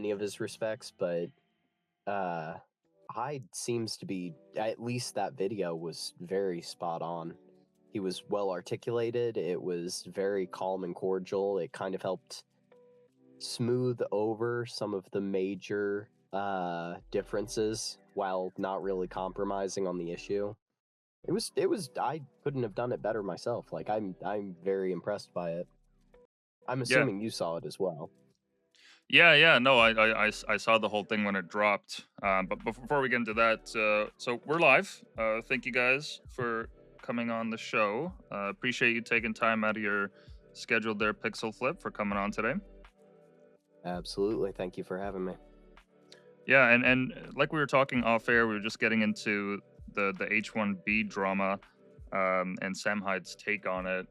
many of his respects, but Hyde seems to be, at least that video was very spot on. He was well articulated. It was very calm and cordial. It kind of helped smooth over some of the major differences while not really compromising on the issue. It was I couldn't have done it better myself. Like I'm very impressed by it. I'm Yeah. assuming you saw it as well. Yeah. No, I saw the whole thing when it dropped. But before we get into that, so we're live. Thank you guys for coming on the show. Appreciate you taking time out of your schedule there, Pixlflip, for coming on today. Absolutely. Thank you for having me. Yeah, and like we were talking off air, we were just getting into the H1B drama, and Sam Hyde's take on it.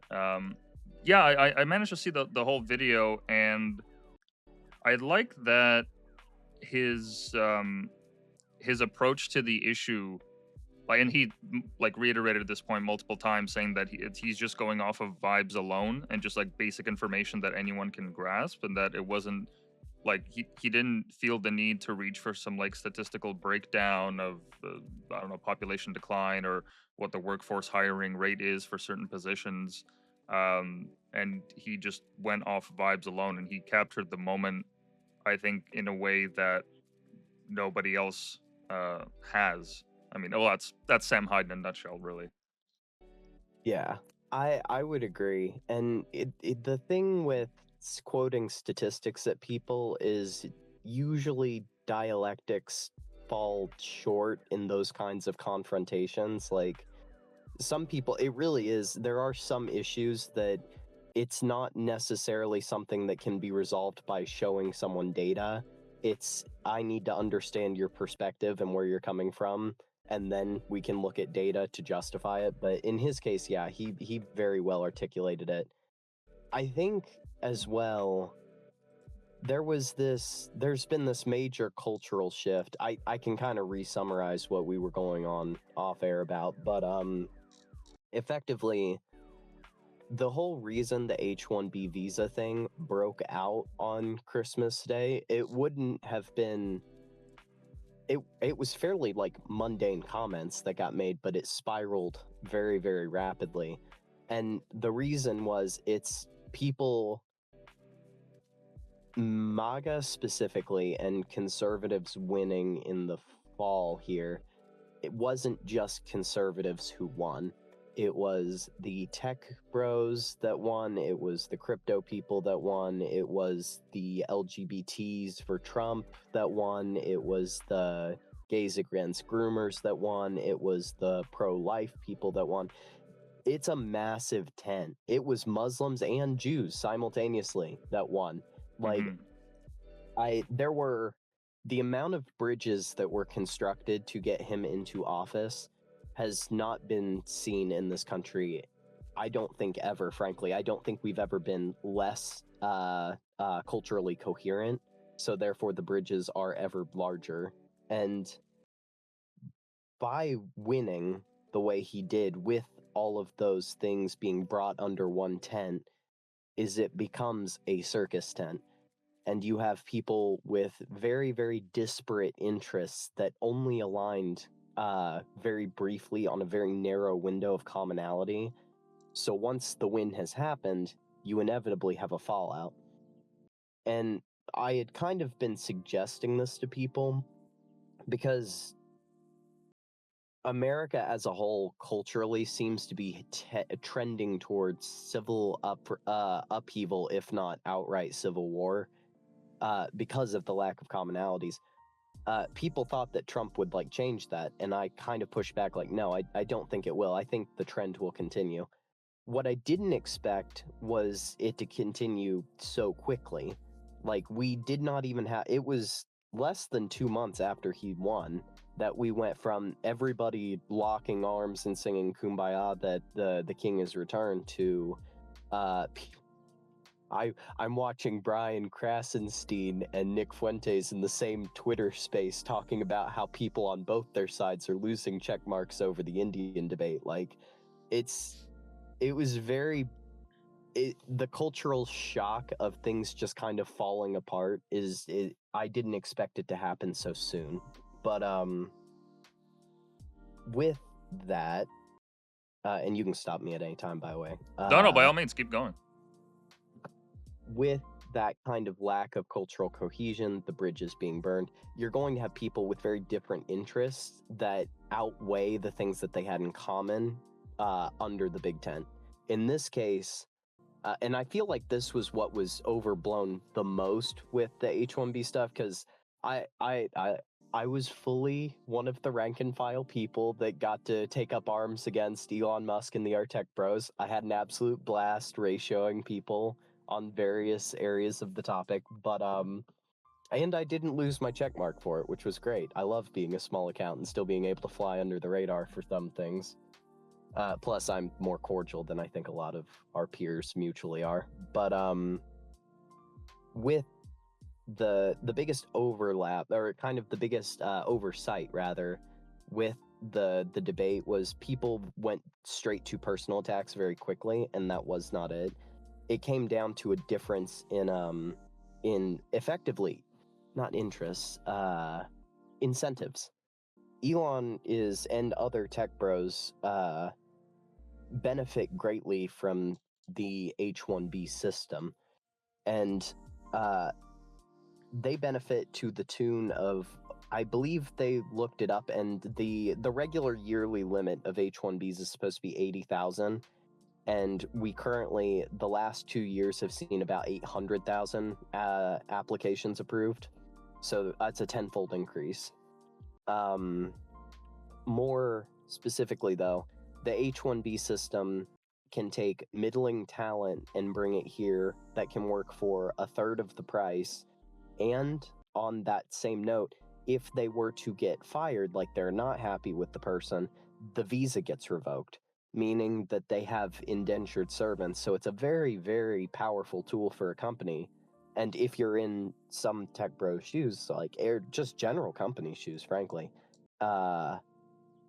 Yeah, I managed to see the whole video, and I like that his approach to the issue, like, and he like reiterated this point multiple times, saying that he's just going off of vibes alone and just like basic information that anyone can grasp, and that it wasn't like he didn't feel the need to reach for some like statistical breakdown of I don't know, population decline or what the workforce hiring rate is for certain positions. And he just went off vibes alone, and he captured the moment, I think, in a way that nobody else has. I mean, well, that's Sam Hyde in a nutshell, really. Yeah, I would agree. And the thing with quoting statistics at people is usually dialectics fall short in those kinds of confrontations. Like some people, it really is. There are some issues that it's not necessarily something that can be resolved by showing someone data. It's, I need to understand your perspective and where you're coming from, and then we can look at data to justify it. But in his case, yeah, he very well articulated it. I think as well, there's been this major cultural shift. I can kind of re-summarize what we were going on off air about, but effectively the whole reason the H-1B visa thing broke out on Christmas Day, it wouldn't have been it was fairly like mundane comments that got made, but it spiraled very, very rapidly. And the reason was it's people, MAGA specifically, and conservatives winning in the fall here. It wasn't just conservatives who won. It was the tech bros that won. It was the crypto people that won. It was the LGBTs for Trump that won. It was the gays against groomers that won. It was the pro-life people that won. It's a massive tent. It was Muslims and Jews simultaneously that won. Like, there were the amount of bridges that were constructed to get him into office has not been seen in this country. I don't think ever, frankly. I don't think we've ever been less culturally coherent. So therefore, the bridges are ever larger. And by winning the way he did, with all of those things being brought under one tent, is it becomes a circus tent. And you have people with very, very disparate interests that only aligned very briefly on a very narrow window of commonality. So once the win has happened, you inevitably have a fallout. And I had kind of been suggesting this to people because America as a whole culturally seems to be trending towards civil upheaval, if not outright civil war. Because of the lack of commonalities. People thought that Trump would like change that, and I kind of pushed back like, no, I don't think it will. I think the trend will continue. What I didn't expect was it to continue so quickly. Like, we did not even have, it was less than 2 months after he won that we went from everybody locking arms and singing Kumbaya that the king has returned to I'm watching Brian Krasenstein and Nick Fuentes in the same Twitter space talking about how people on both their sides are losing check marks over the Indian debate. Like, it was very the cultural shock of things just kind of falling apart I didn't expect it to happen so soon. But with that, and you can stop me at any time, by the way. No, by all means, keep going. With that kind of lack of cultural cohesion, the bridges being burned, you're going to have people with very different interests that outweigh the things that they had in common under the big tent. In this case, and I feel like this was what was overblown the most with the H-1B stuff, because I was fully one of the rank and file people that got to take up arms against Elon Musk and the Artec Bros. I had an absolute blast ratioing people on various areas of the topic, but and I didn't lose my check mark for it, which was great. I love being a small account and still being able to fly under the radar for some things. Plus, I'm more cordial than I think a lot of our peers mutually are. But with the biggest overlap, or kind of the biggest oversight, rather, with the debate was people went straight to personal attacks very quickly, and that was not it. It came down to a difference in effectively, not interests, incentives. Elon and other tech bros benefit greatly from the H-1B system, and they benefit to the tune of, I believe they looked it up, and the regular yearly limit of H-1Bs is supposed to be 80,000, and we currently, the last 2 years, have seen about 800,000 applications approved, so that's a tenfold increase. More specifically, though, the H-1B system can take middling talent and bring it here that can work for a third of the price. And on that same note, if they were to get fired, like they're not happy with the person, the visa gets revoked, meaning that they have indentured servants. So it's a very, very powerful tool for a company. And if you're in some tech bro shoes, like just general company shoes, frankly,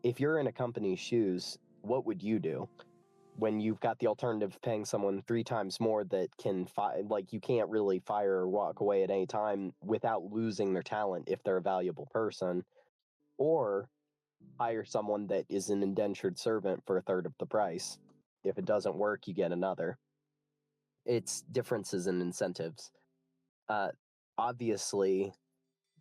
if you're in a company's shoes, what would you do when you've got the alternative of paying someone 3 times more that can you can't really fire or walk away at any time without losing their talent if they're a valuable person, or hire someone that is an indentured servant for a third of the price? If it doesn't work, you get another. It's differences in incentives. Obviously,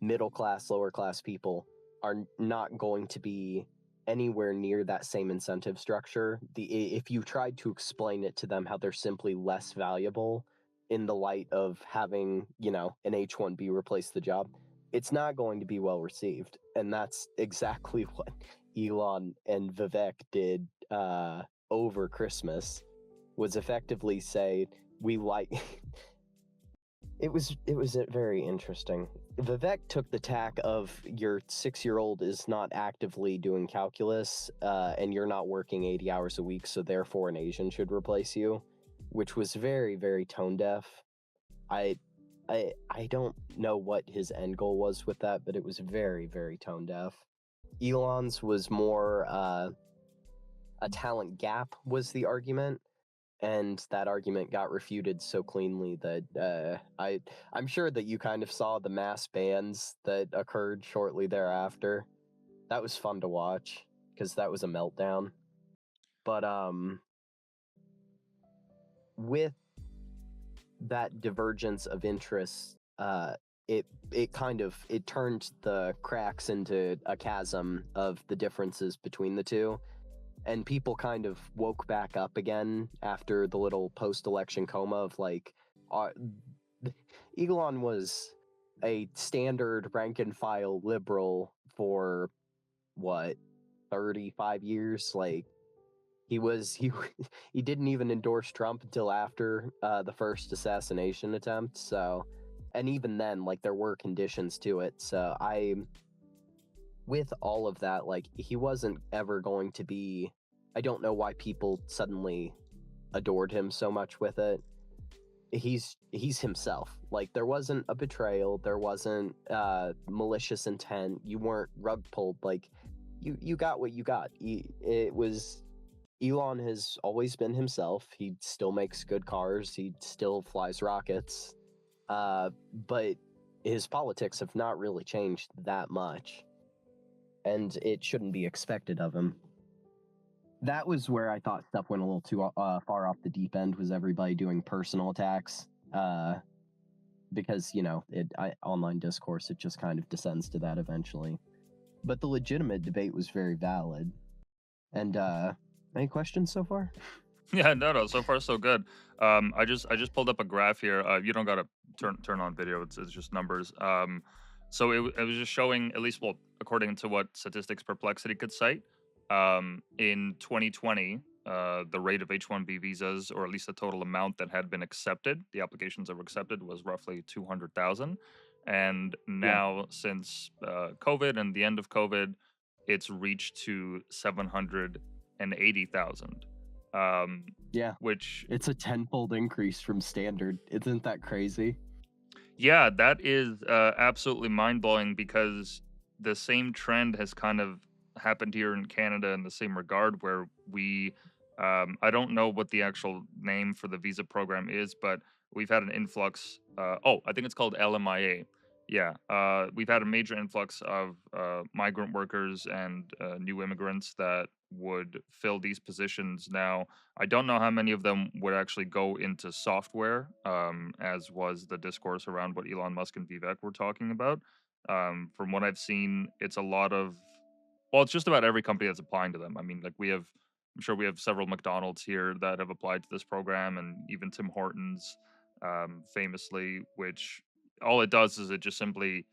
middle class, lower class people are not going to be anywhere near that same incentive structure. If you tried to explain it to them how they're simply less valuable in the light of having, an H-1B replace the job, it's not going to be well received. And that's exactly what Elon and Vivek did over Christmas, was effectively say, we like... It was very interesting. Vivek took the tack of your 6-year-old is not actively doing calculus, and you're not working 80 hours a week, so therefore an Asian should replace you, which was very, very tone deaf. I don't know what his end goal was with that, but it was very, very tone deaf. Elon's was more a talent gap was the argument. And that argument got refuted so cleanly that I'm sure that you kind of saw the mass bans that occurred shortly thereafter. That was fun to watch because that was a meltdown. But with that divergence of interests, it turned the cracks into a chasm of the differences between the two. And people kind of woke back up again after the little post-election coma of Elon was a standard rank-and-file liberal for, 35 years? He didn't even endorse Trump until after the first assassination attempt, so... And even then, there were conditions to it, so with all of that, he wasn't ever going to be... I don't know why people suddenly adored him so much with it. He's himself. There wasn't a betrayal, there wasn't malicious intent, you weren't rug pulled, you got what you got. It was Elon has always been himself. He still makes good cars. He still flies rockets. But his politics have not really changed that much, and it shouldn't be expected of him. That was where I thought stuff went a little too far off the deep end, was everybody doing personal attacks. Because, online discourse, it just kind of descends to that eventually. But the legitimate debate was very valid. And any questions so far? Yeah, no. So far, so good. I just pulled up a graph here. You don't gotta turn on video. It's just numbers. So it was just showing, at least, well, according to what Statistics Perplexity could cite, in 2020, the rate of H-1B visas, or at least the total amount that had been accepted, the applications that were accepted, was roughly 200,000. And Yeah. now, since COVID and the end of COVID, it's reached to 780,000. Yeah. Which, It's a tenfold increase from standard. Isn't that crazy? yeah, that is absolutely mind-blowing, because the same trend has kind of happened here in Canada in the same regard, where we, I don't know what the actual name for the visa program is, but we've had an influx. I think it's called LMIA. Yeah, we've had a major influx of migrant workers and new immigrants that would fill these positions. Now, I don't know how many of them would actually go into software, as was the discourse around what Elon Musk and Vivek were talking about. From what I've seen, it's a lot of, well, it's just about every company that's applying to them. I mean, like, I'm sure we have several McDonald's here that have applied to this program, and even Tim Hortons, famously, which all it does is it just simply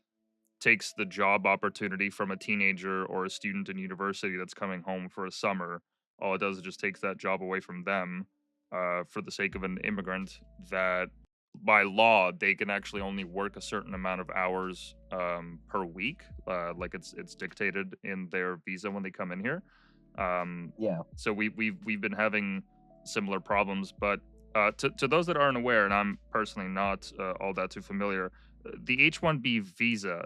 takes the job opportunity from a teenager or a student in university that's coming home for a summer. All it does is just takes that job away from them, for the sake of an immigrant that, by law, they can actually only work a certain amount of hours per week. Like, it's dictated in their visa when they come in here. Yeah. So we've been having similar problems, but to those that aren't aware, and I'm personally not all that too familiar, the H-1B visa,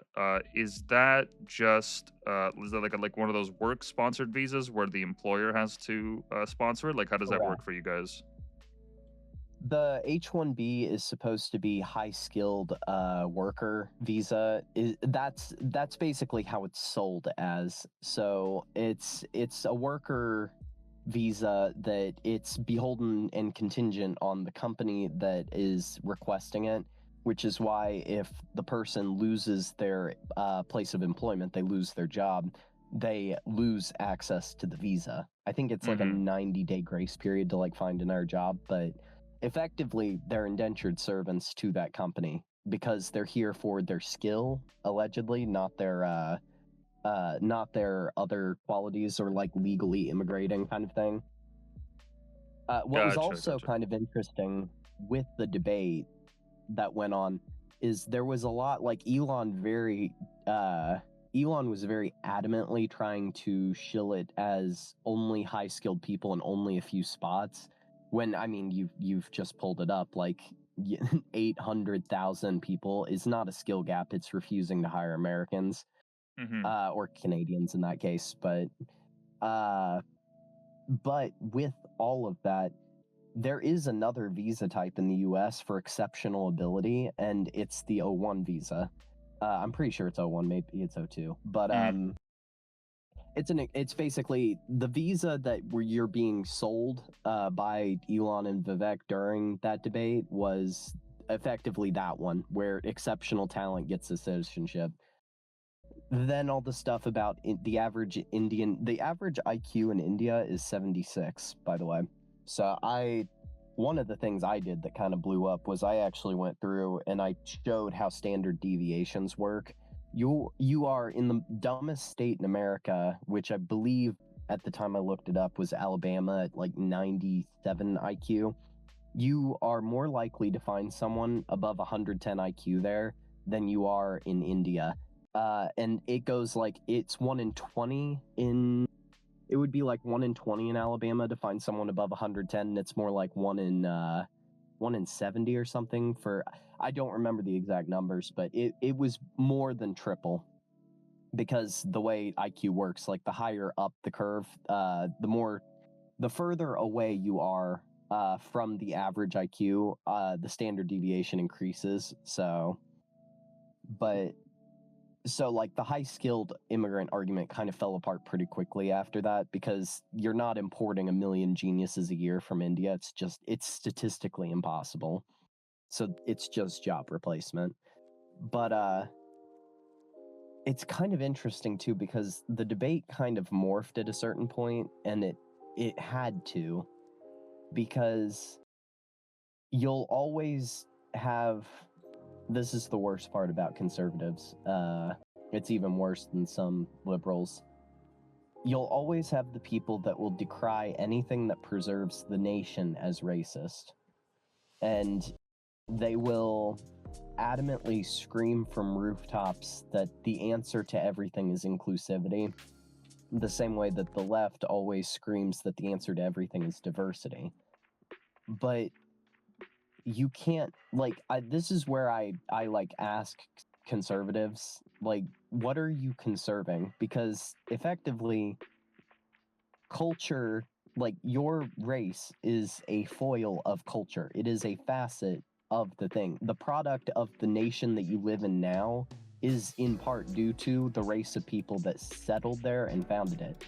is that just is that like one of those work sponsored visas where the employer has to sponsor it? Like, how does that work Correct. for you guys? The H-1B is supposed to be high-skilled worker visa. That's basically how it's sold as. So it's a worker visa that it's beholden and contingent on the company that is requesting it, which is why if the person loses their place of employment, they lose their job, they lose access to the visa. I think it's like a Mm-hmm. 90-day grace period to like find another job, but effectively they're indentured servants to that company because they're here for their skill, allegedly, not their other qualities or like legally immigrating kind of thing. What was Gotcha, also gotcha. kind of interesting with the debate that went on is there was a lot like Elon was very adamantly trying to shill it as only high skilled people and only a few spots, when I mean you've just pulled it up, like 800,000 people is not a skill gap, it's refusing to hire Americans Mm-hmm. or Canadians in that case. Uh but with all of that, there is another visa type in the US for exceptional ability, and it's the O1 visa. I'm pretty sure it's O1, maybe it's O2. But Mm-hmm. it's basically the visa that where you're being sold by Elon and Vivek during that debate was effectively that one, where exceptional talent gets a citizenship. Then all the stuff about the average IQ in India is 76, by the way. So one of the things I did that kind of blew up was I actually went through and I showed how standard deviations work. You are in the dumbest state in America, which I believe at the time I looked it up was Alabama at like 97 IQ. You are more likely to find someone above 110 IQ there than you are in India. And it goes like it's 1 in 20 in. It would be like 1 in 20 in Alabama to find someone above 110, and it's more like 1 in 70 or something for. I don't remember the exact numbers, but it was more than triple, because the way IQ works, like the higher up the curve, the more the further away you are from the average IQ, the standard deviation increases. So like the high skilled immigrant argument kind of fell apart pretty quickly after that, because you're not importing 1 million geniuses a year from India. It's statistically impossible. So it's just job replacement. But it's kind of interesting too, because the debate kind of morphed at a certain point, and it had to, because you'll always have, this is the worst part about conservatives, it's even worse than some liberals. You'll always have the people that will decry anything that preserves the nation as racist. And they will adamantly scream from rooftops that the answer to everything is inclusivity, the same way that the left always screams that the answer to everything is diversity. But you can't, like, this is where I like ask conservatives, like, what are you conserving? Because effectively, culture, like, your race is a foil of culture. It is a facet of the thing. The product of the nation that you live in now is in part due to the race of people that settled there and founded it.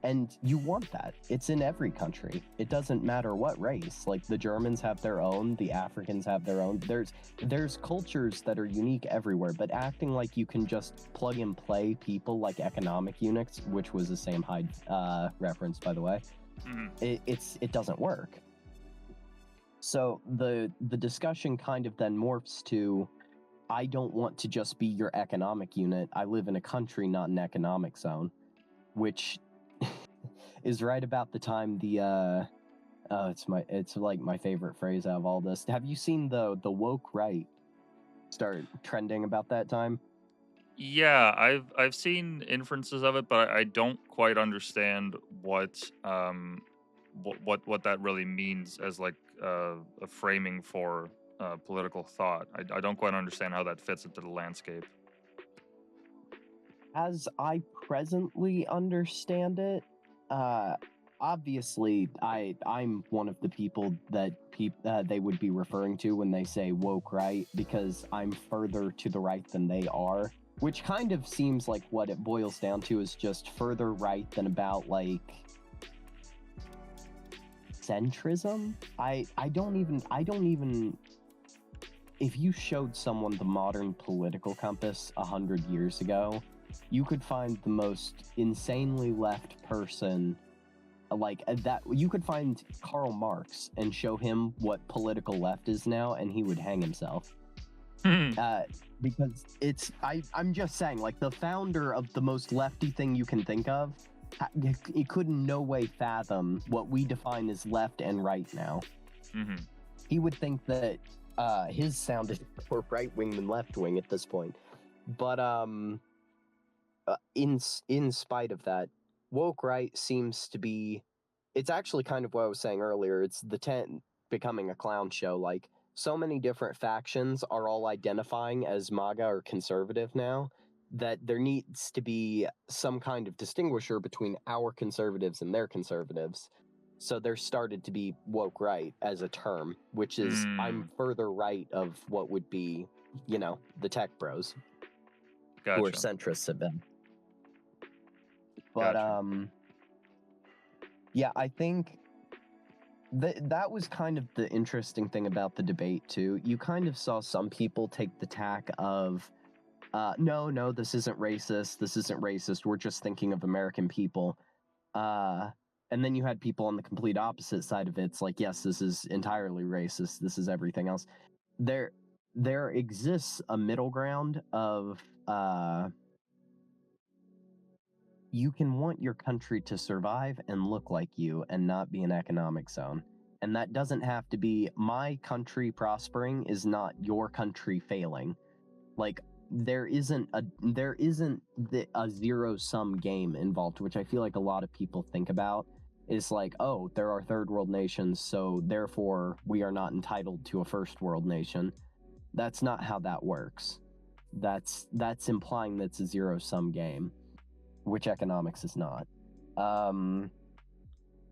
And you want that. It's in every country. It doesn't matter what race. Like, the Germans have their own, the Africans have their own. There's cultures that are unique everywhere, but acting like you can just plug and play people like economic units, which was the same Hyde reference, by the way, it doesn't work. So the discussion kind of then morphs to, I don't want to just be your economic unit. I live in a country, not an economic zone, which is right about the time it's like my favorite phrase out of all this. Have you seen the woke right start trending about that time? Yeah, I've seen inferences of it, but I don't quite understand what that really means as like a framing for political thought. I don't quite understand how that fits into the landscape. As I presently understand it, obviously I'm one of the people that they would be referring to when they say woke right, because I'm further to the right than they are, which kind of seems like what it boils down to is just further right than about like centrism. I don't even if you showed someone the modern political compass 100 years ago, you could find the most insanely left person like that. You could find Karl Marx and show him what political left is now, and he would hang himself. Because I'm just saying, like, the founder of the most lefty thing you can think of, it could in no way fathom what we define as left and right now. He would think that his sounded more right-wing than left-wing at this point. But in spite of that, woke right seems to be, it's actually kind of what I was saying earlier. It's the tent becoming a clown show. Like, so many different factions are all identifying as MAGA or conservative now, that there needs to be some kind of distinguisher between our conservatives and their conservatives. So there started to be woke right as a term, which is I'm further right of what would be, you know, the tech bros. Gotcha. Who are centrists have been. But yeah, I think that was kind of the interesting thing about the debate too. You kind of saw some people take the tack of no, this isn't racist, we're just thinking of American people. And then you had people on the complete opposite side of it. It's like, yes, this is entirely racist, this is everything else. There exists a middle ground of you can want your country to survive and look like you and not be an economic zone. And that doesn't have to be my country prospering is not your country failing. Like, there isn't a zero-sum game involved, which I feel like a lot of people think about. Is like, oh, there are third world nations, so therefore we are not entitled to a first world nation. That's not how that works. That's implying that's a zero-sum game, which economics is not.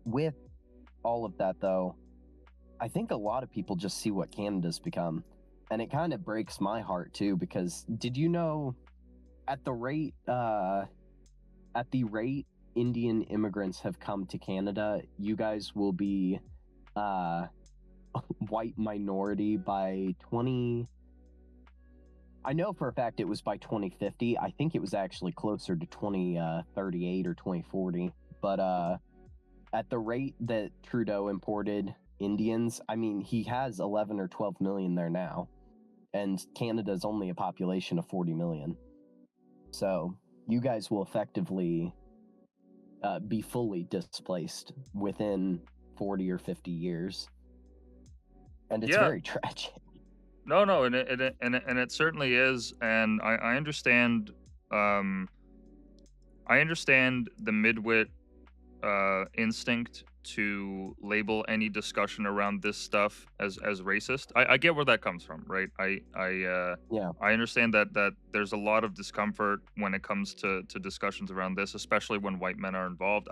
With all of that, though, I think a lot of people just see what Canada's become. And it kind of breaks my heart, too, because did you know at the rate Indian immigrants have come to Canada, you guys will be white minority by 20. I know for a fact it was by 2050. I think it was actually closer to 2038 or 2040. But at the rate that Trudeau imported Indians, I mean, he has 11 or 12 million there now, and Canada's only a population of 40 million. So you guys will effectively be fully displaced within 40 or 50 years. And it's very tragic. No, and it certainly is, and I understand. I understand the midwit instinct to label any discussion around this stuff as racist. I get where that comes from, right? Yeah. I understand that there's a lot of discomfort when it comes to discussions around this, especially when white men are involved.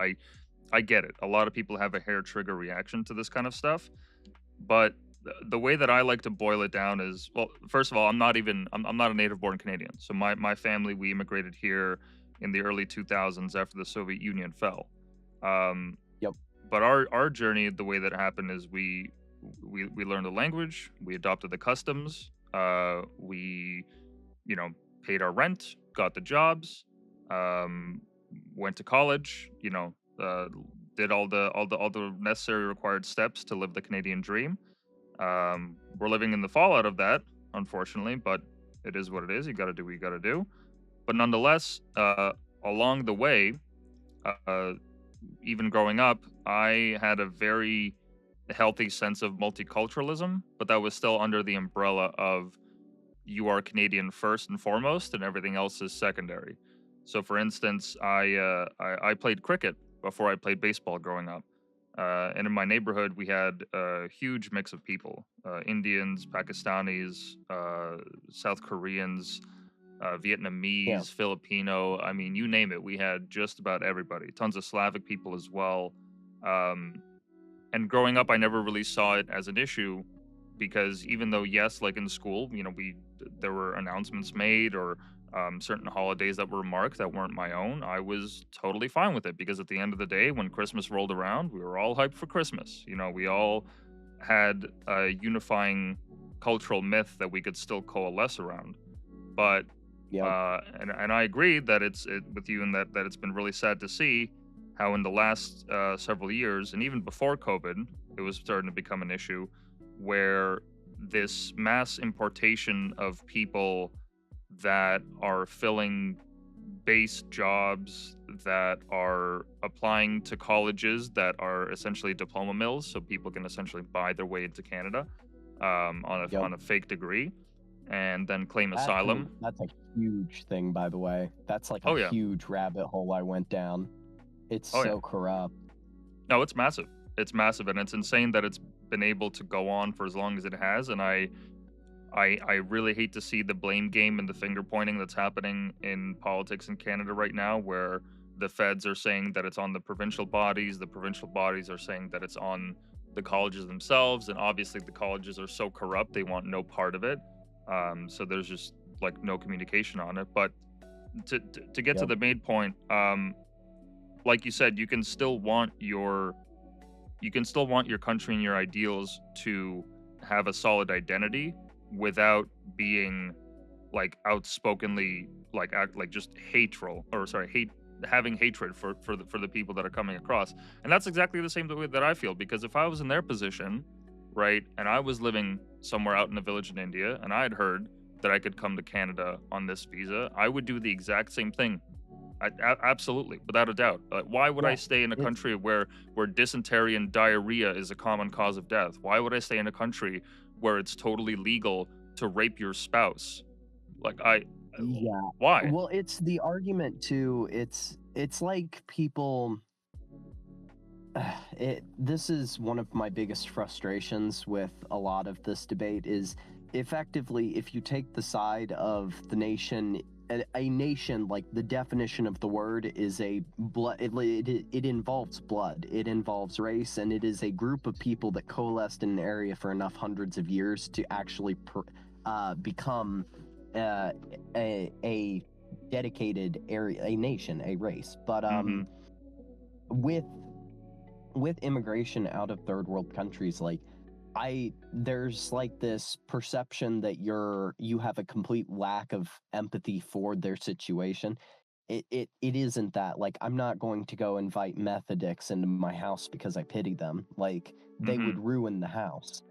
I get it. A lot of people have a hair trigger reaction to this kind of stuff, but the way that I like to boil it down is, well, first of all, I'm not a native born Canadian. So my family, we immigrated here in the early 2000s after the Soviet Union fell. Yep. But our journey, the way that happened is we learned the language, we adopted the customs, we, paid our rent, got the jobs, went to college, did all the necessary required steps to live the Canadian dream. We're living in the fallout of that, unfortunately, but it is what it is. You got to do what you got to do. But nonetheless, along the way, even growing up, I had a very healthy sense of multiculturalism, but that was still under the umbrella of you are Canadian first and foremost, and everything else is secondary. So, for instance, I played cricket before I played baseball growing up. And in my neighborhood, we had a huge mix of people, Indians, Pakistanis, South Koreans, Vietnamese, Filipino. I mean, you name it. We had just about everybody. Tons of Slavic people as well. And growing up, I never really saw it as an issue because even though, yes, like in school, there were announcements made or certain holidays that were marked that weren't my own, I was totally fine with it because at the end of the day, when Christmas rolled around, we were all hyped for Christmas. We all had a unifying cultural myth that we could still coalesce around. But and I agree that with you in that it's been really sad to see how in the last several years and even before COVID, it was starting to become an issue where this mass importation of people that are filling base jobs, that are applying to colleges that are essentially diploma mills, so people can essentially buy their way into Canada on a fake degree, and then claim asylum. That's a huge thing, by the way. That's like a huge rabbit hole I went down. It's so corrupt. No, it's massive. It's massive, and it's insane that it's been able to go on for as long as it has. And I really hate to see the blame game and the finger pointing that's happening in politics in Canada right now, where the feds are saying that it's on the provincial bodies are saying that it's on the colleges themselves, and obviously the colleges are so corrupt they want no part of it. So there's just like no communication on it. But to get to the main point, like you said, you can still want your country and your ideals to have a solid identity without being like outspokenly just having hatred for the people that are coming across. And that's exactly the same way that I feel, because if I was in their position, right, and I was living somewhere out in a village in India and I had heard that I could come to Canada on this visa, I would do the exact same thing. Absolutely, without a doubt. Why would I stay in a country where dysentery and diarrhea is a common cause of death? Why would I stay in a country where it's totally legal to rape your spouse? Why? Well, it's the argument too. It's like people. This is one of my biggest frustrations with a lot of this debate is effectively if you take the side of the nation a nation, like the definition of the word is a blood. It involves blood. It involves race, and it is a group of people that coalesced in an area for enough hundreds of years to actually become a dedicated area, a nation, a race. But Mm-hmm. with immigration out of third world countries, like there's like this perception that you have a complete lack of empathy for their situation. It isn't that. Like, I'm not going to go invite meth addicts into my house because I pity them. Like, they Mm-hmm. would ruin the house.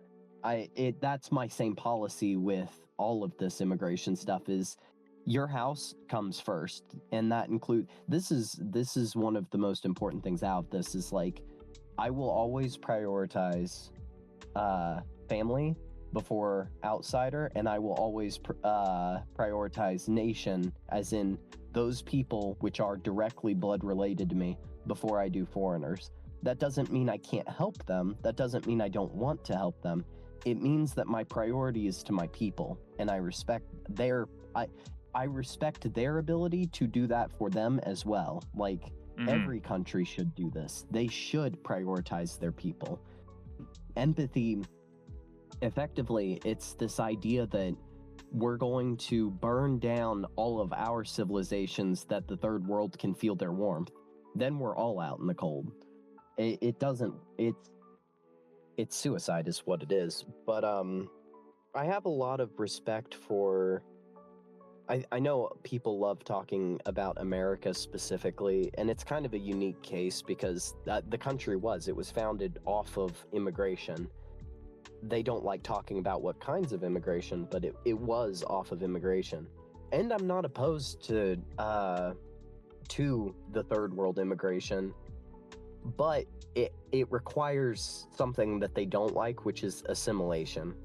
That's my same policy with all of this immigration stuff. Is your house comes first, and that include this is one of the most important things out of this. Is like, I will always prioritize family before outsider, and I will always prioritize nation, as in those people which are directly blood related to me, before I do foreigners. That doesn't mean I can't help them. That doesn't mean I don't want to help them. It means that my priority is to my people, and I respect I respect their ability to do that for them as well. Like, Mm-hmm. every country should do this. They should prioritize their people. Empathy, effectively, it's this idea that we're going to burn down all of our civilizations that the third world can feel their warmth. Then we're all out in the cold. It doesn't. It's suicide is what it is. But I have a lot of respect for. I know people love talking about America specifically, and it's kind of a unique case because the country it was founded off of immigration. They don't like talking about what kinds of immigration, but it was off of immigration. And I'm not opposed to the third world immigration, but it requires something that they don't like, which is assimilation.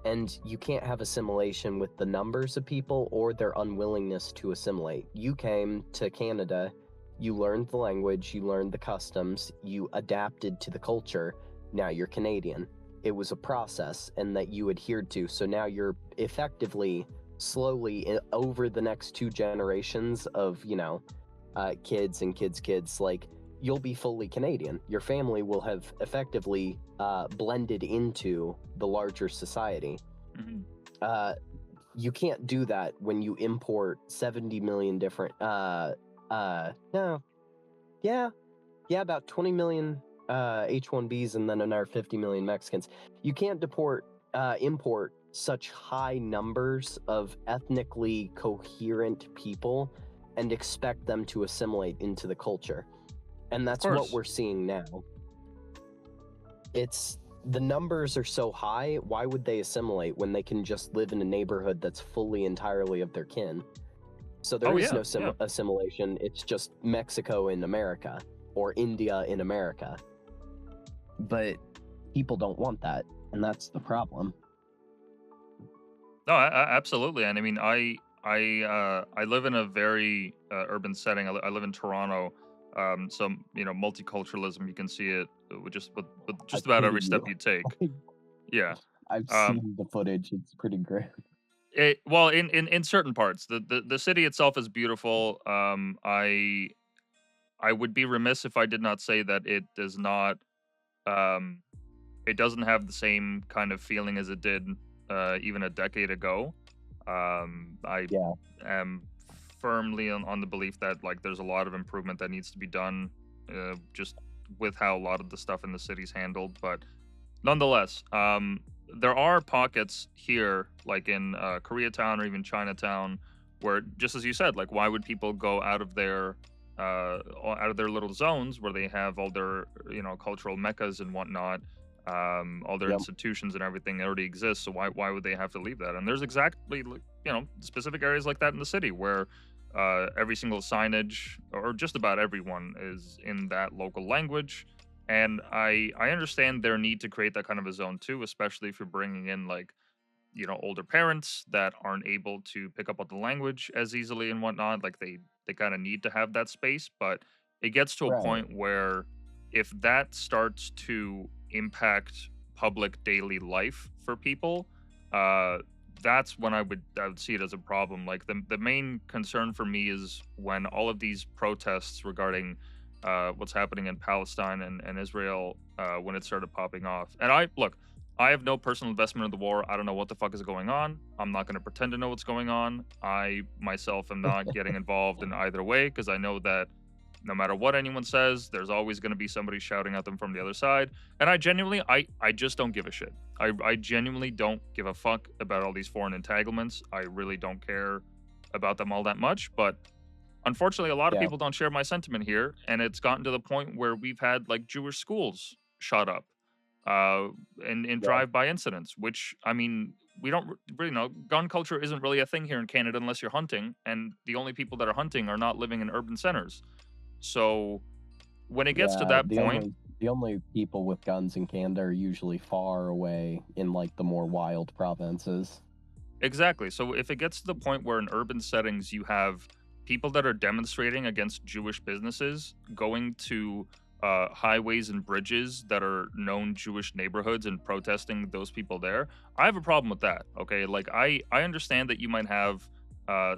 And you can't have assimilation with the numbers of people or their unwillingness to assimilate. You came to Canada, you learned the language, you learned the customs, you adapted to the culture, now you're Canadian. It was a process and that you adhered to. So now you're effectively, slowly, over the next 2 generations of, kids and kids, like, you'll be fully Canadian. Your family will have effectively blended into the larger society. Mm-hmm. You can't do that when you import 70 million different no, yeah, about 20 million H1Bs and then another 50 million Mexicans. You can't import such high numbers of ethnically coherent people and expect them to assimilate into the culture. And that's what we're seeing now. The numbers are so high, why would they assimilate when they can just live in a neighborhood that's fully entirely of their kin? So there is no assimilation, it's just Mexico in America, or India in America. But people don't want that, and that's the problem. No, absolutely. And I mean, I live in a very urban setting. I live in Toronto. So multiculturalism, you can see it with just about every step you take. Yeah. I've seen the footage. It's pretty great. Well, in certain parts, the city itself is beautiful. I would be remiss if I did not say that it does not. It doesn't have the same kind of feeling as it did even a decade ago. I am firmly on the belief that, like, there's a lot of improvement that needs to be done, just with how a lot of the stuff in the city's handled. But nonetheless, there are pockets here, like in Koreatown or even Chinatown, where, just as you said, like, why would people go out of their little zones where they have all their cultural meccas and whatnot, all their institutions and everything already exists. So why would they have to leave that? And there's exactly specific areas like that in the city where every single signage, or just about everyone, is in that local language. And I understand their need to create that kind of a zone too, especially if you're bringing in, like, older parents that aren't able to pick up on the language as easily and whatnot. Like, they kind of need to have that space. But it gets to a point where, if that starts to impact public daily life for people, that's when I would see it as a problem. Like the main concern for me is when all of these protests regarding what's happening in Palestine and Israel when it started popping off. And I look, I have no personal investment in the war. I don't know what the fuck is going on. I'm not going to pretend to know what's going on. I myself am not getting involved in either way because I know that no matter what anyone says, there's always going to be somebody shouting at them from the other side. And I genuinely, I just don't give a shit. I genuinely don't give a fuck about all these foreign entanglements. I really don't care about them all that much. But unfortunately, a lot of Yeah, people don't share my sentiment here. And it's gotten to the point where we've had like Jewish schools shut up uh, in yeah, drive-by incidents, which, I mean, we don't really know. Gun culture isn't really a thing here in Canada unless you're hunting. And the only people that are hunting are not living in urban centers. So when it gets to yeah. that point, The only people with guns in Canada are usually far away in like the more wild provinces. exactly. So if it gets to the point where in urban settings you have people that are demonstrating against Jewish businesses going to highways and bridges that are known Jewish neighborhoods and protesting those people there, I have a problem with that. Okay, like I understand that you might have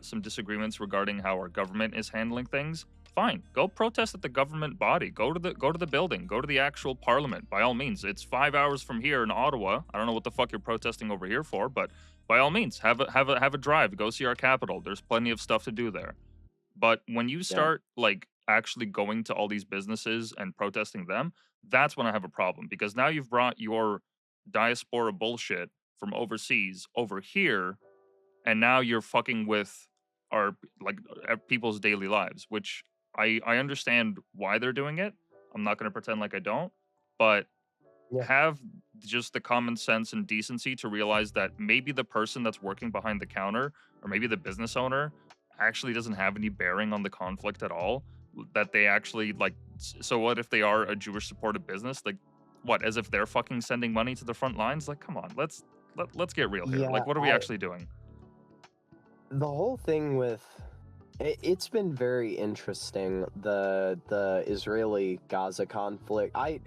some disagreements regarding how our government is handling things. Fine, go protest at the government body. Go to the building. Go to the actual parliament. By all means, it's 5 hours from here in Ottawa. I don't know what the fuck you're protesting over here for, but by all means, have a drive. Go see our capital. There's plenty of stuff to do there. But when you Yeah, start like actually going to all these businesses and protesting them, that's when I have a problem because now you've brought your diaspora bullshit from overseas over here and now you're fucking with our like people's daily lives, which I understand why they're doing it. I'm not going to pretend like I don't, but yeah, have just the common sense and decency to realize that maybe the person that's working behind the counter or maybe the business owner actually doesn't have any bearing on the conflict at all. That they actually like, so what if they are a Jewish supported business? Like, what, as if they're fucking sending money to the front lines? Like, come on, let's get real here. yeah. Like, what are we actually doing? The whole thing with it's been very interesting, the Israeli Gaza conflict. I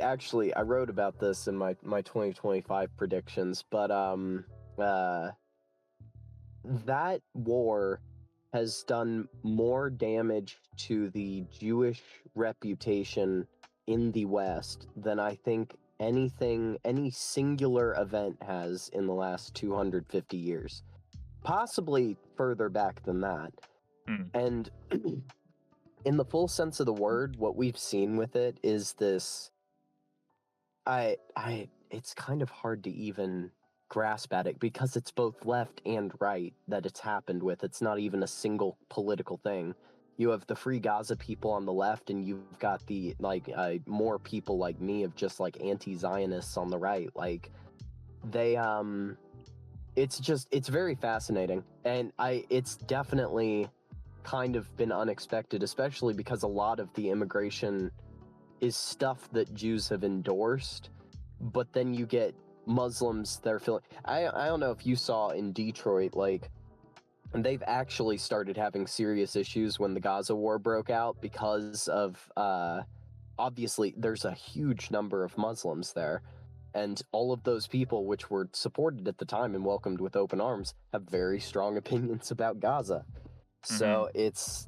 wrote about this in my 2025 predictions, but uh that war has done more damage to the Jewish reputation in the West than I think any singular event has in the last 250 years, possibly further back than that. Hmm. And in the full sense of the word, what we've seen with it is this it's kind of hard to even grasp at it because it's both left and right that it's happened with. It's not even a single political thing. You have the Free Gaza people on the left, and you've got the more people like me of just like anti-Zionists on the right. Like they it's very fascinating, and it's definitely kind of been unexpected, especially because a lot of the immigration is stuff that Jews have endorsed, but then you get Muslims that are feeling. I don't know if you saw in Detroit, like, and they've actually started having serious issues when the Gaza war broke out because of obviously there's a huge number of Muslims there, and all of those people which were supported at the time and welcomed with open arms have very strong opinions about Gaza. Mm-hmm. So it's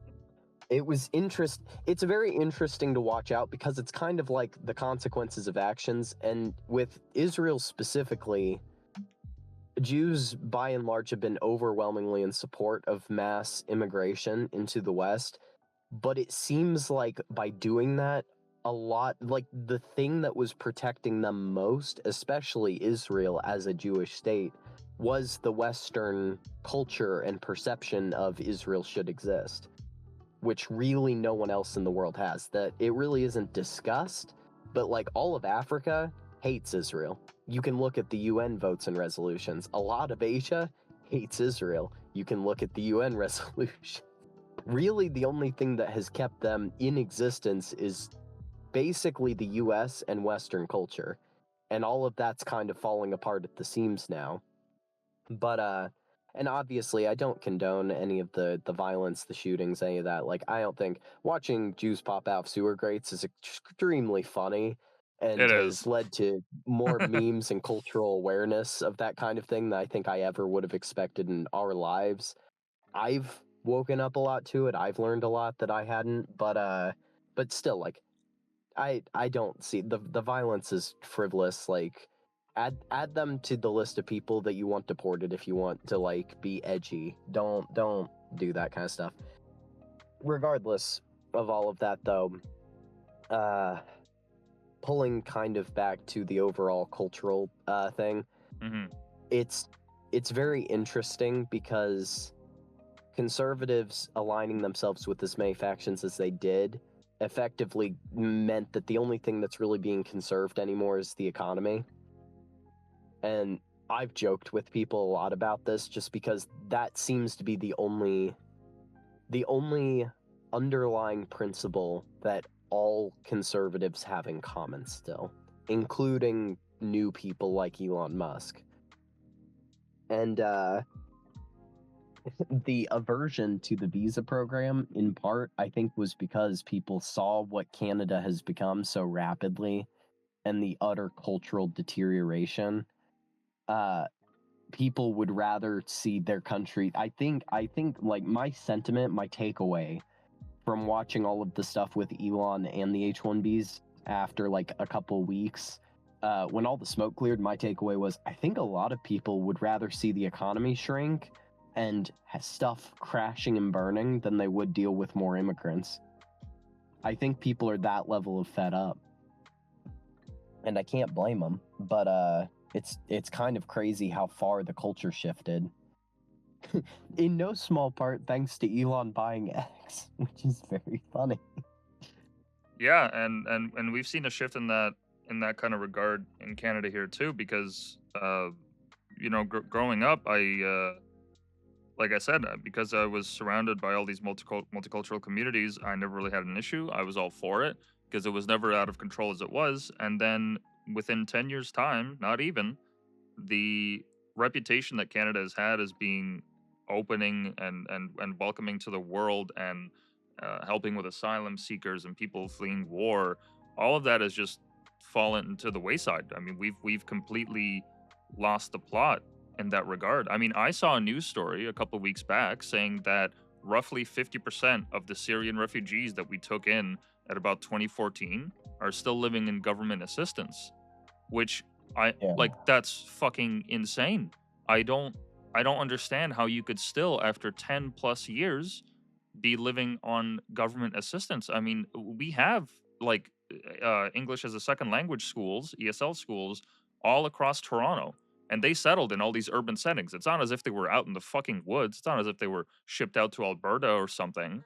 very interesting to watch out because it's kind of like the consequences of actions. And with Israel specifically, Jews by and large have been overwhelmingly in support of mass immigration into the West, but it seems like by doing that, a lot like the thing that was protecting them most, especially Israel as a Jewish state, was the Western culture and perception of Israel should exist, which really no one else in the world has. That it really isn't discussed, but like all of Africa hates Israel. You can look at the UN votes and resolutions. A lot of Asia hates Israel. You can look at the UN resolution. Really, the only thing that has kept them in existence is basically the US and Western culture. And all of that's kind of falling apart at the seams now. But and obviously I don't condone any of the violence, the shootings, any of that. Like I don't think watching Jews pop out of sewer grates is extremely funny, and It has is. led to more memes and cultural awareness of that kind of thing than I think I ever would have expected in our lives. I've woken up a lot to it. I've learned a lot that I hadn't, but still, like, I don't see the violence is frivolous. Like, add them to the list of people that you want deported if you want to like be edgy. Don't do that kind of stuff. Regardless of all of that, though, uh, pulling kind of back to the overall cultural thing, Hmm. it's very interesting because conservatives aligning themselves with as many factions as they did effectively meant that the only thing that's really being conserved anymore is the economy. And I've joked with people a lot about this just because that seems to be the only underlying principle that all conservatives have in common still, including new people like Elon Musk. And the aversion to the visa program, in part, I think, was because people saw what Canada has become so rapidly and the utter cultural deterioration. People would rather see their country. I think, like, my sentiment, my takeaway from watching all of the stuff with Elon and the H-1Bs after like a couple weeks, when all the smoke cleared, my takeaway was I think a lot of people would rather see the economy shrink and stuff crashing and burning than they would deal with more immigrants. I think people are that level of fed up, and I can't blame them. But it's kind of crazy how far the culture shifted. In no small part thanks to Elon buying X, which is very funny. Yeah, and we've seen a shift in that kind of regard in Canada here too, because growing up, like I said, because I was surrounded by all these multicultural communities, I never really had an issue. I was all for it because it was never out of control as it was. And then within 10 years' time, not even, the reputation that Canada has had as being opening and welcoming to the world and helping with asylum seekers and people fleeing war, all of that has just fallen into the wayside. I mean, we've completely lost the plot in that regard. I mean, I saw a news story a couple of weeks back saying that roughly 50% of the Syrian refugees that we took in at about 2014 are still living in government assistance, which Yeah. that's fucking insane. I don't I don't understand how you could still, after 10 plus years, be living on government assistance. I mean, we have like English as a second language schools, ESL schools, all across Toronto, and they settled in all these urban settings. It's not as if they were out in the fucking woods. It's not as if they were shipped out to Alberta or something.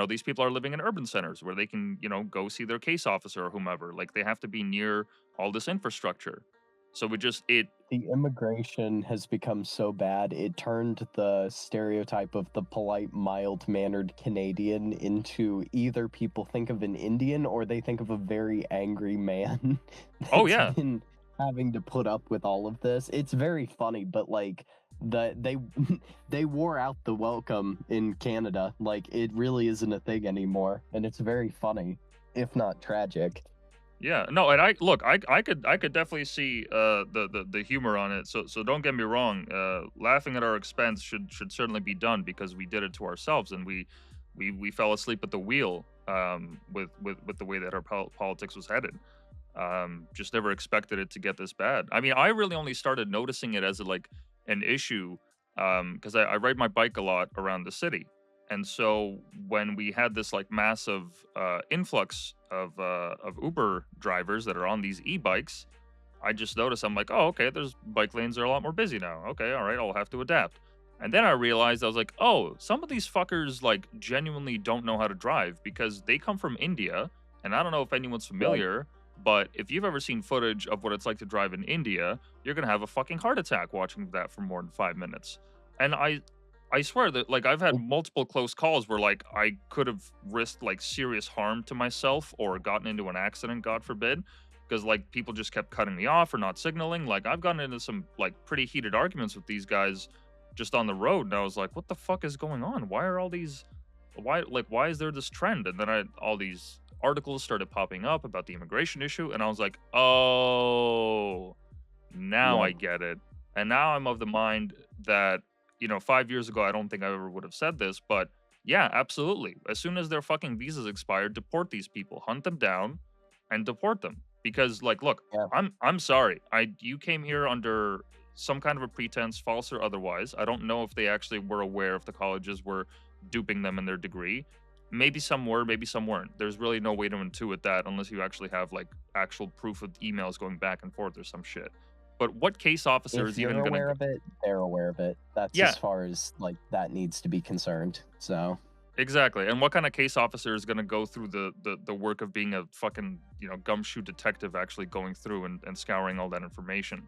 These people are living in urban centers where they can, go see their case officer or whomever. Like, they have to be near all this infrastructure. So it The immigration has become so bad, it turned the stereotype of the polite, mild-mannered Canadian into either people think of an Indian or they think of a very angry man oh that's yeah. been having to put up with all of this. It's very funny, but like they they wore out the welcome in Canada. Like, it really isn't a thing anymore, and it's very funny, if not tragic. Yeah, no, and I could definitely see the humor on it. So don't get me wrong. Laughing at our expense should certainly be done because we did it to ourselves and we fell asleep at the wheel with the way that our politics was headed. Just never expected it to get this bad. I mean, I really only started noticing it as an issue because I ride my bike a lot around the city, and so when we had this massive influx of Uber drivers that are on these e-bikes, I just noticed I'm like, oh, okay, there's bike lanes are a lot more busy now. Okay, all right, I'll have to adapt. And then I realized I was like, oh, some of these fuckers genuinely don't know how to drive because they come from India, and I don't know if anyone's Right. familiar, but if you've ever seen footage of what it's like to drive in India, you're gonna have a fucking heart attack watching that for more than 5 minutes. And I swear that I've had multiple close calls where I could have risked serious harm to myself or gotten into an accident, God forbid, because people just kept cutting me off or not signaling. I've gotten into some pretty heated arguments with these guys just on the road, and I was like, what the fuck is going on? Why are all these why is there this trend? And then all these articles started popping up about the immigration issue, and I was like, oh, now I Yep. get it. And now I'm of the mind that, 5 years ago, I don't think I ever would have said this, but yeah, absolutely. As soon as their fucking visas expire, deport these people, hunt them down, and deport them. Because, like, look, Yeah. I'm sorry. You came here under some kind of a pretense, false or otherwise. I don't know if they actually were aware if the colleges were duping them in their degree. Maybe some were, maybe some weren't. There's really no way to intuit that unless you actually have like actual proof of emails going back and forth or some shit. But what case officer If is you're even gonna aware go? of it, they're aware of it. That's Yeah, as far as like that needs to be concerned. So exactly. And what kind of case officer is gonna go through the work of being a fucking gumshoe detective actually going through and scouring all that information?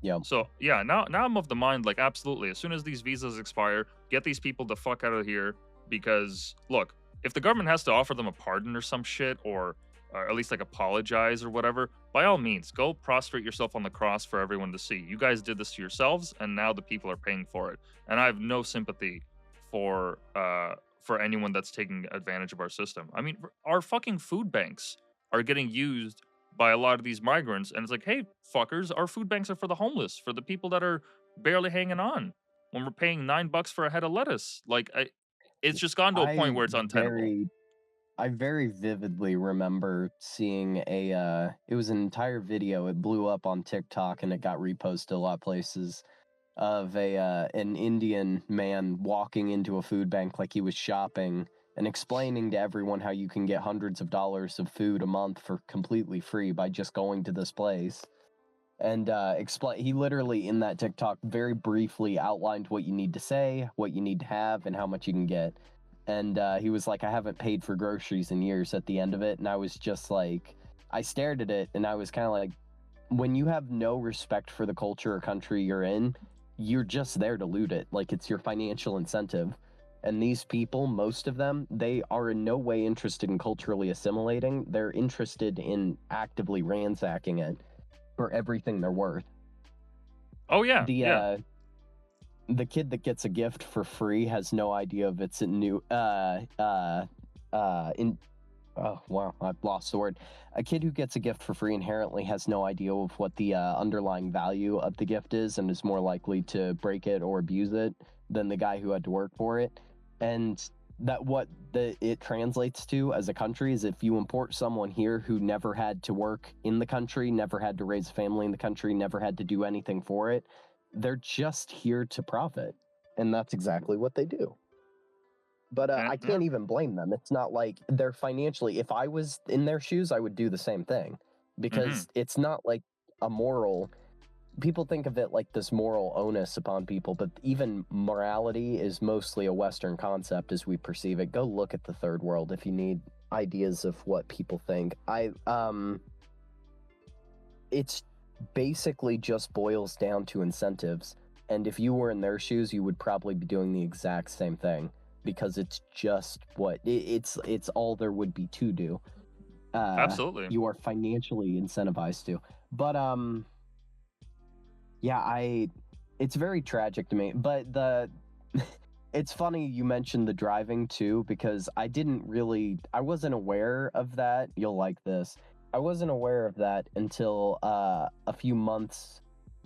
yep. So yeah, now I'm of the mind like absolutely. As soon as these visas expire, get these people the fuck out of here. Because look, if the government has to offer them a pardon or some shit, or at least like apologize or whatever, by all means, go prostrate yourself on the cross for everyone to see. You guys did this to yourselves, and now the people are paying for it. And I have no sympathy for anyone that's taking advantage of our system. I mean, our fucking food banks are getting used by a lot of these migrants, and it's like, hey, fuckers, our food banks are for the homeless, for the people that are barely hanging on. When we're paying $9 for a head of lettuce, like, it's just gone to a I point where it's untenable. very I very vividly remember seeing it was an entire video. It blew up on TikTok and it got reposted a lot of places of an Indian man walking into a food bank like he was shopping and explaining to everyone how you can get hundreds of dollars of food a month for completely free by just going to this place. And explain he literally in that TikTok very briefly outlined what you need to say, what you need to have, and how much you can get. And he was like, I haven't paid for groceries in years at the end of it. And I was just like, I stared at it and I was kind of like, when you have no respect for the culture or country you're in, you're just there to loot it. Like it's your financial incentive. And these people, most of them, they are in no way interested in culturally assimilating. They're interested in actively ransacking it for everything they're worth. Oh yeah, The yeah. uh the kid that gets a gift for free has no idea if it's a new in oh wow, I've lost the word. A kid who gets a gift for free inherently has no idea of what the underlying value of the gift is and is more likely to break it or abuse it than the guy who had to work for it. And that what it translates to as a country is if you import someone here who never had to work in the country, never had to raise a family in the country, never had to do anything for it, they're just here to profit. And that's exactly what they do. But And I yeah. can't even blame them. It's not like they're financially, if I was in their shoes, I would do the same thing Mhm. because it's not like a moral. People think of it like this moral onus upon people, but even morality is mostly a Western concept as we perceive it. Go look at the third world if you need ideas of what people think. It's basically just boils down to incentives. And if you were in their shoes, you would probably be doing the exact same thing because it's just it's all there would be to do. Absolutely. You are financially incentivized to. But yeah, it's very tragic to me. But it's funny you mentioned the driving too because I wasn't aware of that. You'll like this. I wasn't aware of that until a few months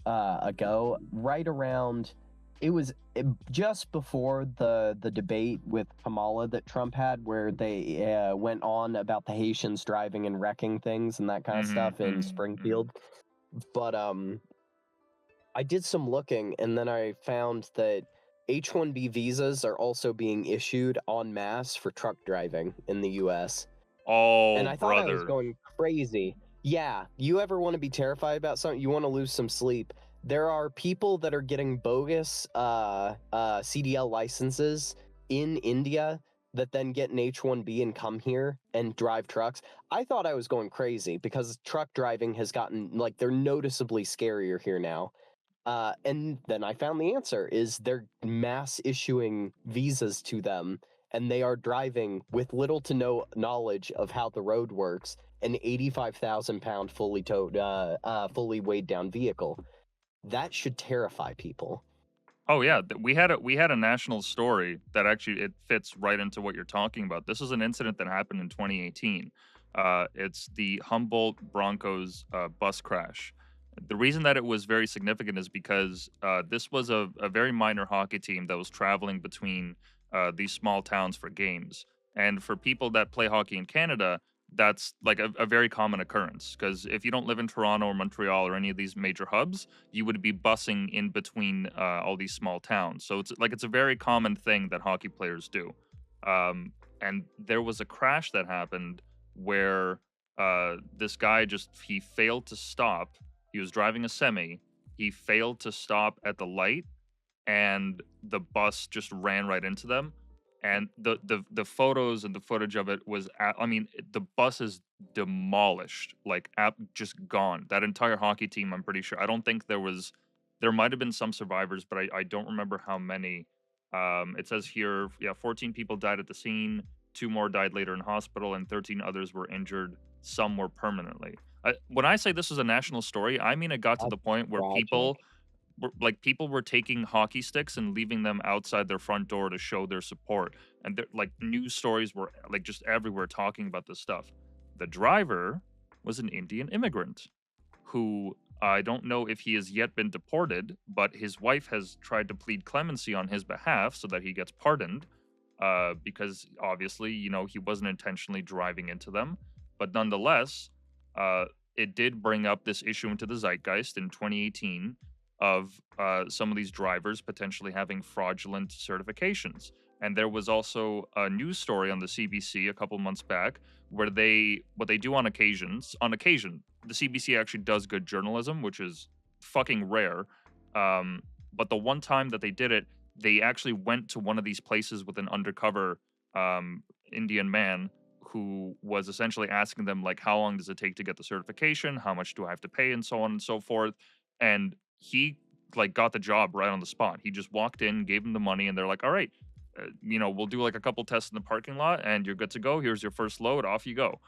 ago, right around just before the debate with Kamala that Trump had, where they went on about the Haitians driving and wrecking things and that kind of Mhm, stuff in mhm, mhm. Springfield. But I did some looking, and then I found that H-1B visas are also being issued en masse for truck driving in the US. And Oh, I thought I was brother. going crazy. Yeah, you ever want to be terrified about something? You want to lose some sleep. There are people that are getting bogus CDL licenses in India that then get an H-1B and come here and drive trucks. I thought I was going crazy because truck driving has gotten like they're noticeably scarier here now. And then I found the answer is they're mass issuing visas to them and they are driving with little to no knowledge of how the road works an 85,000 pound fully towed fully weighed down vehicle. That should terrify people. Oh yeah, we had a national story that actually it fits right into what you're talking about. This is an incident that happened in 2018. It's the Humboldt Broncos bus crash. The reason that it was very significant is because this was a very minor hockey team that was traveling between these small towns for games. And for people that play hockey in Canada, that's like a very common occurrence. Because if you don't live in Toronto or Montreal or any of these major hubs, you would be busing in between all these small towns. So it's a very common thing that hockey players do. And there was a crash that happened where this guy he failed to stop. He was driving a semi. He failed to stop at the light, and the bus just ran right into them. And the photos and the footage of it was, I mean, the bus is demolished, like just gone. That entire hockey team, I'm pretty sure. I don't think there might have been some survivors, but I don't remember how many. It says here, yeah, 14 people died at the scene, 2 more died later in hospital, and 13 others were injured. Some were permanently. When I say this is a national story, I mean it got to That's the point where tragic. people were taking hockey sticks and leaving them outside their front door to show their support, and like news stories were like just everywhere talking about this stuff. The driver was an Indian immigrant who, I don't know if he has yet been deported, but his wife has tried to plead clemency on his behalf so that he gets pardoned, because obviously, he wasn't intentionally driving into them. But nonetheless, uh, it did bring up this issue into the zeitgeist in 2018 of some of these drivers potentially having fraudulent certifications. And there was also a news story on the CBC a couple months back where what they do on occasion, the CBC actually does good journalism, which is fucking rare. But the one time that they did it, they actually went to one of these places with an undercover um, Indian man who was essentially asking them like, how long does it take to get the certification? How much do I have to pay? And so on and so forth. And he like got the job right on the spot. He just walked in, gave him the money, and they're like, all right, we'll do like a couple tests in the parking lot and you're good to go. Here's your first load. Off you go.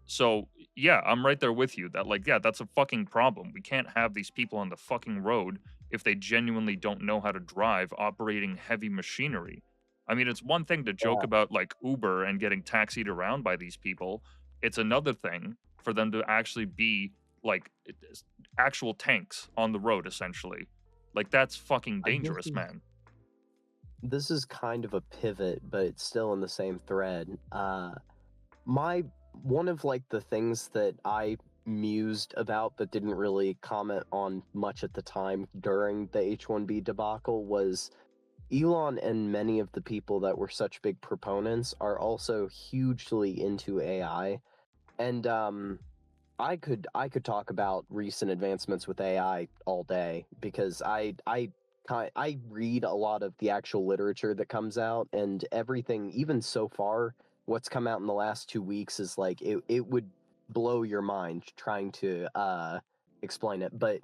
So yeah, I'm right there with you that like, yeah, that's a fucking problem. We can't have these people on the fucking road if they genuinely don't know how to drive operating heavy machinery. I mean, it's one thing to joke Yeah, about like Uber and getting taxied around by these people. It's another thing for them to actually be like actual tanks on the road essentially. Like that's fucking this dangerous, is man. this is kind of a pivot, but it's still in the same thread. My one of like the things that I mused about but didn't really comment on much at the time during the H1B debacle was Elon and many of the people that were such big proponents are also hugely into AI. And I could talk about recent advancements with AI all day because I read a lot of the actual literature that comes out, and everything, even so far, what's come out in the last 2 weeks is like it would blow your mind trying to explain it. But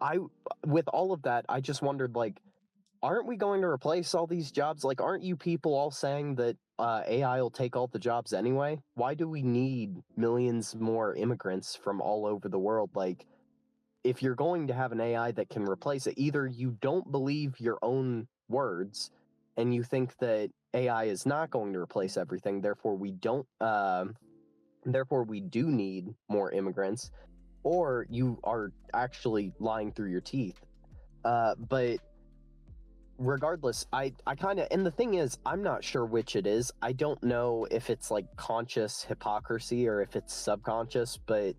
I with all of that, I just wondered like, aren't we going to replace all these jobs? Like, aren't you people all saying that AI will take all the jobs anyway? Why do we need millions more immigrants from all over the world? Like, if you're going to have an AI that can replace it, either you don't believe your own words and you think that AI is not going to replace everything, therefore therefore we do need more immigrants, or you are actually lying through your teeth. But regardless, I kind of, and the thing is, I'm not sure which it is. I don't know if it's like conscious hypocrisy or if it's subconscious, but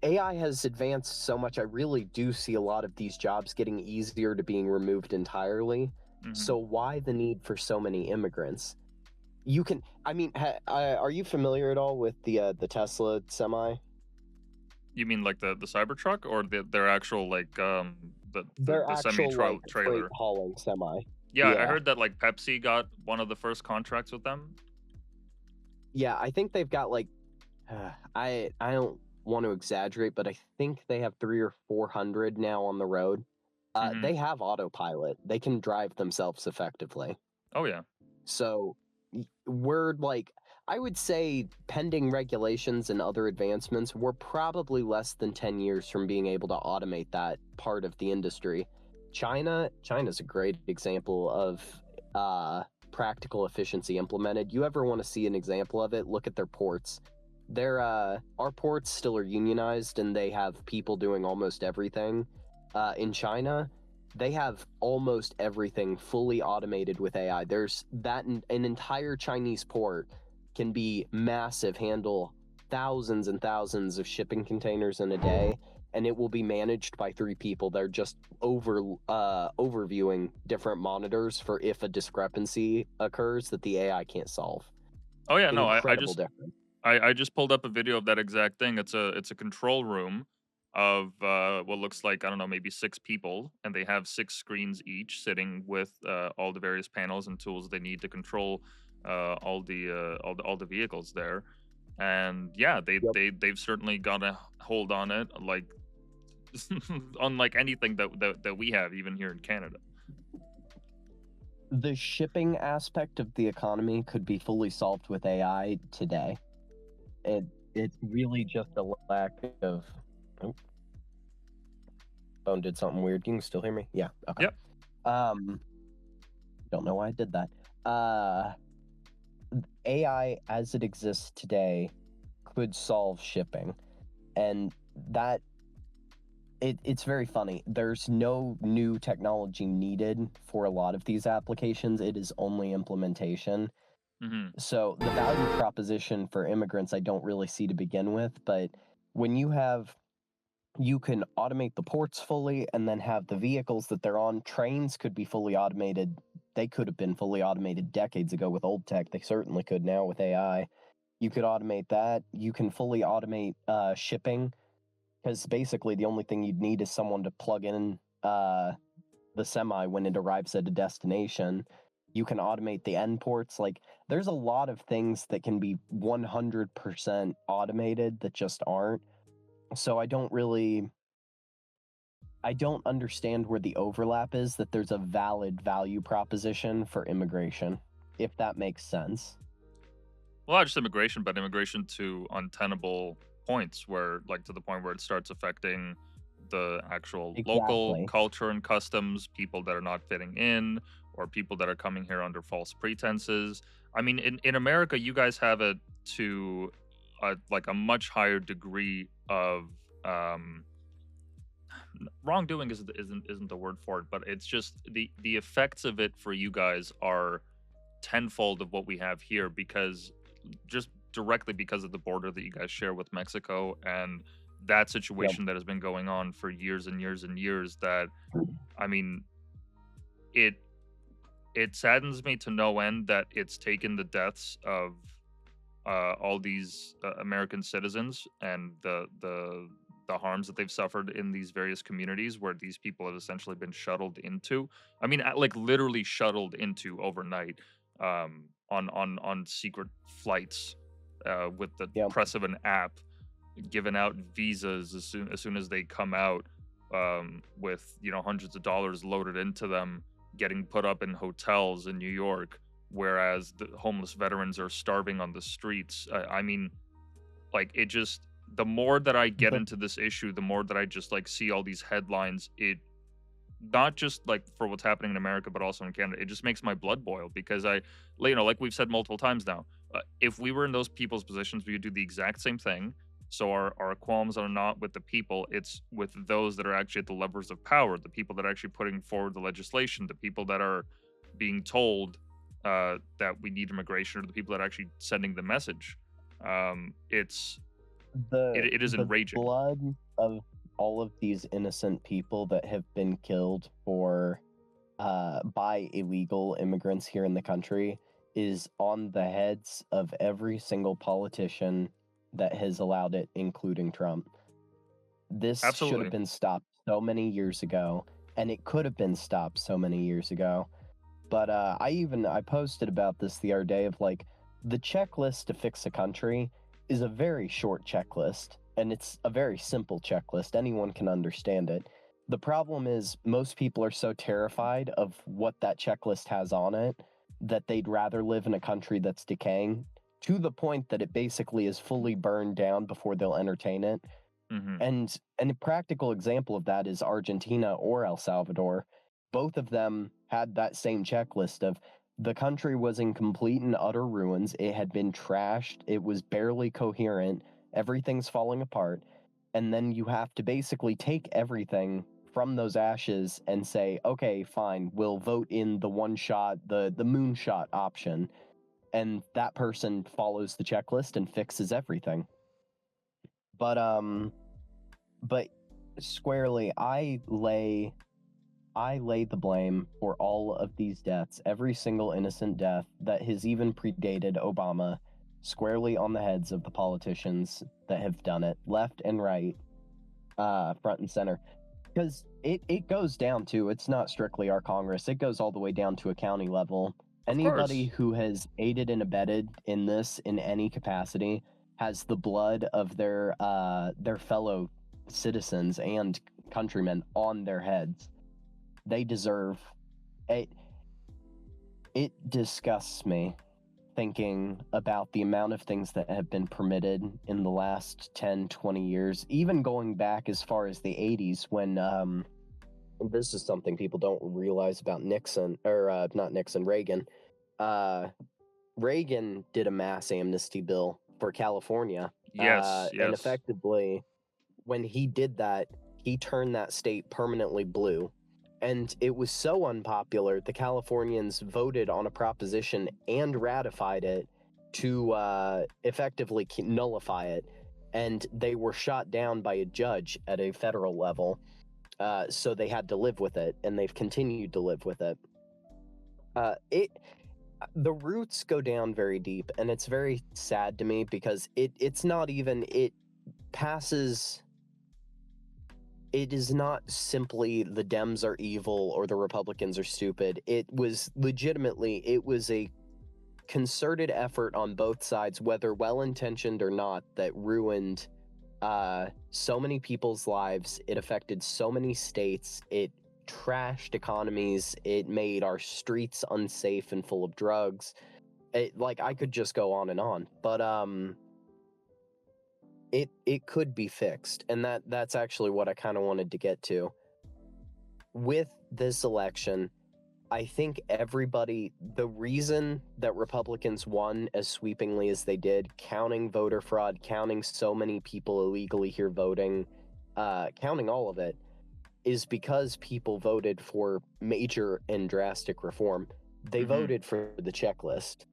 AI has advanced so much. I really do see a lot of these jobs getting easier to being removed entirely. Hmm. So why the need for so many immigrants? You can, I mean, are you familiar at all with the Tesla semi? You mean like the Cybertruck or their actual like Their the semi actual like freight trailer? hauling semi. Yeah, I Yeah. heard that like Pepsi got one of the first contracts with them. Yeah, I think they've got like I don't want to exaggerate, but I think they have 3 or 400 now on the road. Hmm. They have autopilot. They can drive themselves effectively. Oh yeah. So we're like, I would say, pending regulations and other advancements, we're probably less than 10 years from being able to automate that part of the industry. China's a great example of practical efficiency implemented. You ever want to see an example of it? Look at their ports. Our ports still are unionized and they have people doing almost everything. In China, they have almost everything fully automated with AI. There's that an entire Chinese port can be massive, handle thousands and thousands of shipping containers in a day, and it will be managed by 3 people. They're just overviewing different monitors for if a discrepancy occurs that the AI can't solve. Oh yeah, no, Incredible difference. I just pulled up a video of that exact thing. It's a control room of what looks like, I don't know, maybe 6 people, and they have 6 screens each sitting with all the various panels and tools they need to control all the vehicles there. And yeah, Yep. they've certainly got a hold on it, like unlike anything that we have even here in Canada. The shipping aspect of the economy could be fully solved with AI today. It's really just a lack of. Oh, phone did something weird. You can still hear me? Yeah. Okay. Yep. Don't know why I did that. AI as it exists today could solve shipping, and that it's very funny. There's no new technology needed for a lot of these applications. It is only implementation. Hmm. So the value proposition for immigrants, I don't really see to begin with. But when you can automate the ports fully and then have the vehicles that they're on. Trains could be fully automated. They could have been fully automated decades ago with old tech. They certainly could now with AI. You could automate that. You can fully automate shipping, because basically the only thing you'd need is someone to plug in the semi when it arrives at a destination. You can automate the end ports. Like, there's a lot of things that can be 100% automated that just aren't. So I don't understand where the overlap is, that there's a valid value proposition for immigration, if that makes sense. Well, not just immigration, but immigration to untenable points where, like, to the point where it starts affecting the actual local Exactly. culture and customs, people that are not fitting in, or people that are coming here under false pretenses. I mean, in America, you guys have it to like a much higher degree of um, wrongdoing isn't the word for it, but it's just the effects of it for you guys are tenfold of what we have here, because just directly because of the border that you guys share with Mexico and that Yep. situation that has been going on for years and years and years. That, I mean, it it saddens me to no end that it's taken the deaths of all these American citizens and the harms that they've suffered in these various communities where these people have essentially been shuttled into. I mean, like literally shuttled into overnight, on secret flights, with the Yep. press of an app, giving out visas as soon as they come out, with hundreds of dollars loaded into them, getting put up in hotels in New York, whereas the homeless veterans are starving on the streets. I mean, like, it just, the more that I get The into this issue, the more that I just like see all these headlines. It, not just like for what's happening in America, but also in Canada, it just makes my blood boil, because like we've said multiple times now, if we were in those people's positions, we would do the exact same thing. So our qualms are not with the people, it's with those that are actually at the levers of power, the people that are actually putting forward the legislation, the people that are being told that we need immigration, or the people that are actually sending the message. It's the it is the enraging. blood of all of these innocent people that have been killed for by illegal immigrants here in the country is on the heads of every single politician that has allowed it, including Trump. This should have Absolutely. been stopped so many years ago, and it could have been stopped so many years ago. But I posted about this the other day, of like, the checklist to fix a country is a very short checklist, and it's a very simple checklist. Anyone can understand it. The problem is most people are so terrified of what that checklist has on it that they'd rather live in a country that's decaying, to the point that it basically is fully burned down before they'll entertain it. Hmm. And a practical example of that is Argentina or El Salvador. both of them had that same checklist of the country was in complete and utter ruins. It had been trashed. It was barely coherent. Everything's falling apart. And then you have to basically take everything from those ashes and say, okay, fine, we'll vote in the one shot, the moonshot option. And that person follows the checklist and fixes everything. But squarely, I lay the blame for all of these deaths, every single innocent death that has even predated Obama, squarely on the heads of the politicians that have done it, left and right, front and center. Because it goes down to, it's not strictly our Congress, it goes all the way down to a county level. Anybody who has aided and abetted in this in any capacity has the blood of their fellow citizens and countrymen on their heads. They deserve it. It disgusts me thinking about the amount of things that have been permitted in the last 10, 20 years, even going back as far as the 80s when this is something people don't realize about Nixon, or not Nixon, Reagan. Reagan did a mass amnesty bill for California. Yes. And effectively, when he did that, he turned that state permanently blue. And it was so unpopular, the Californians voted on a proposition and ratified it to effectively nullify it. And they were shot down by a judge at a federal level. So they had to live with it, and they've continued to live with it. The roots go down very deep, and it's very sad to me because it's not even, it passes... It is not simply the Dems are evil or the Republicans are stupid. It was legitimately, it was a concerted effort on both sides, whether well-intentioned or not, that ruined so many people's lives. It affected so many states. It trashed economies. It made our streets unsafe and full of drugs. I could just go on and on, but it could be fixed, and that's actually what I kind of wanted to get to. With this election, I think the reason that Republicans won as sweepingly as they did, counting voter fraud, counting so many people illegally here voting, counting all of it, is because people voted for major and drastic reform. They voted for the checklist.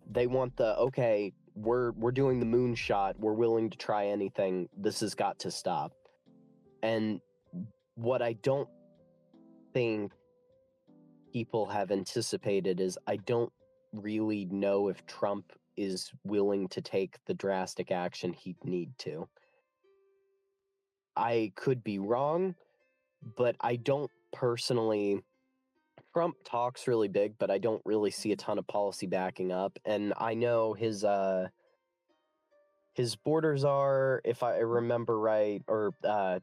They want okay, we're doing the moonshot, we're willing to try anything, this has got to stop. And what I don't think people have anticipated is, I don't really know if Trump is willing to take the drastic action he'd need to. I could be wrong, but I don't personally... Trump talks really big, but I don't really see a ton of policy backing up. And I know his borders are, if I remember right, or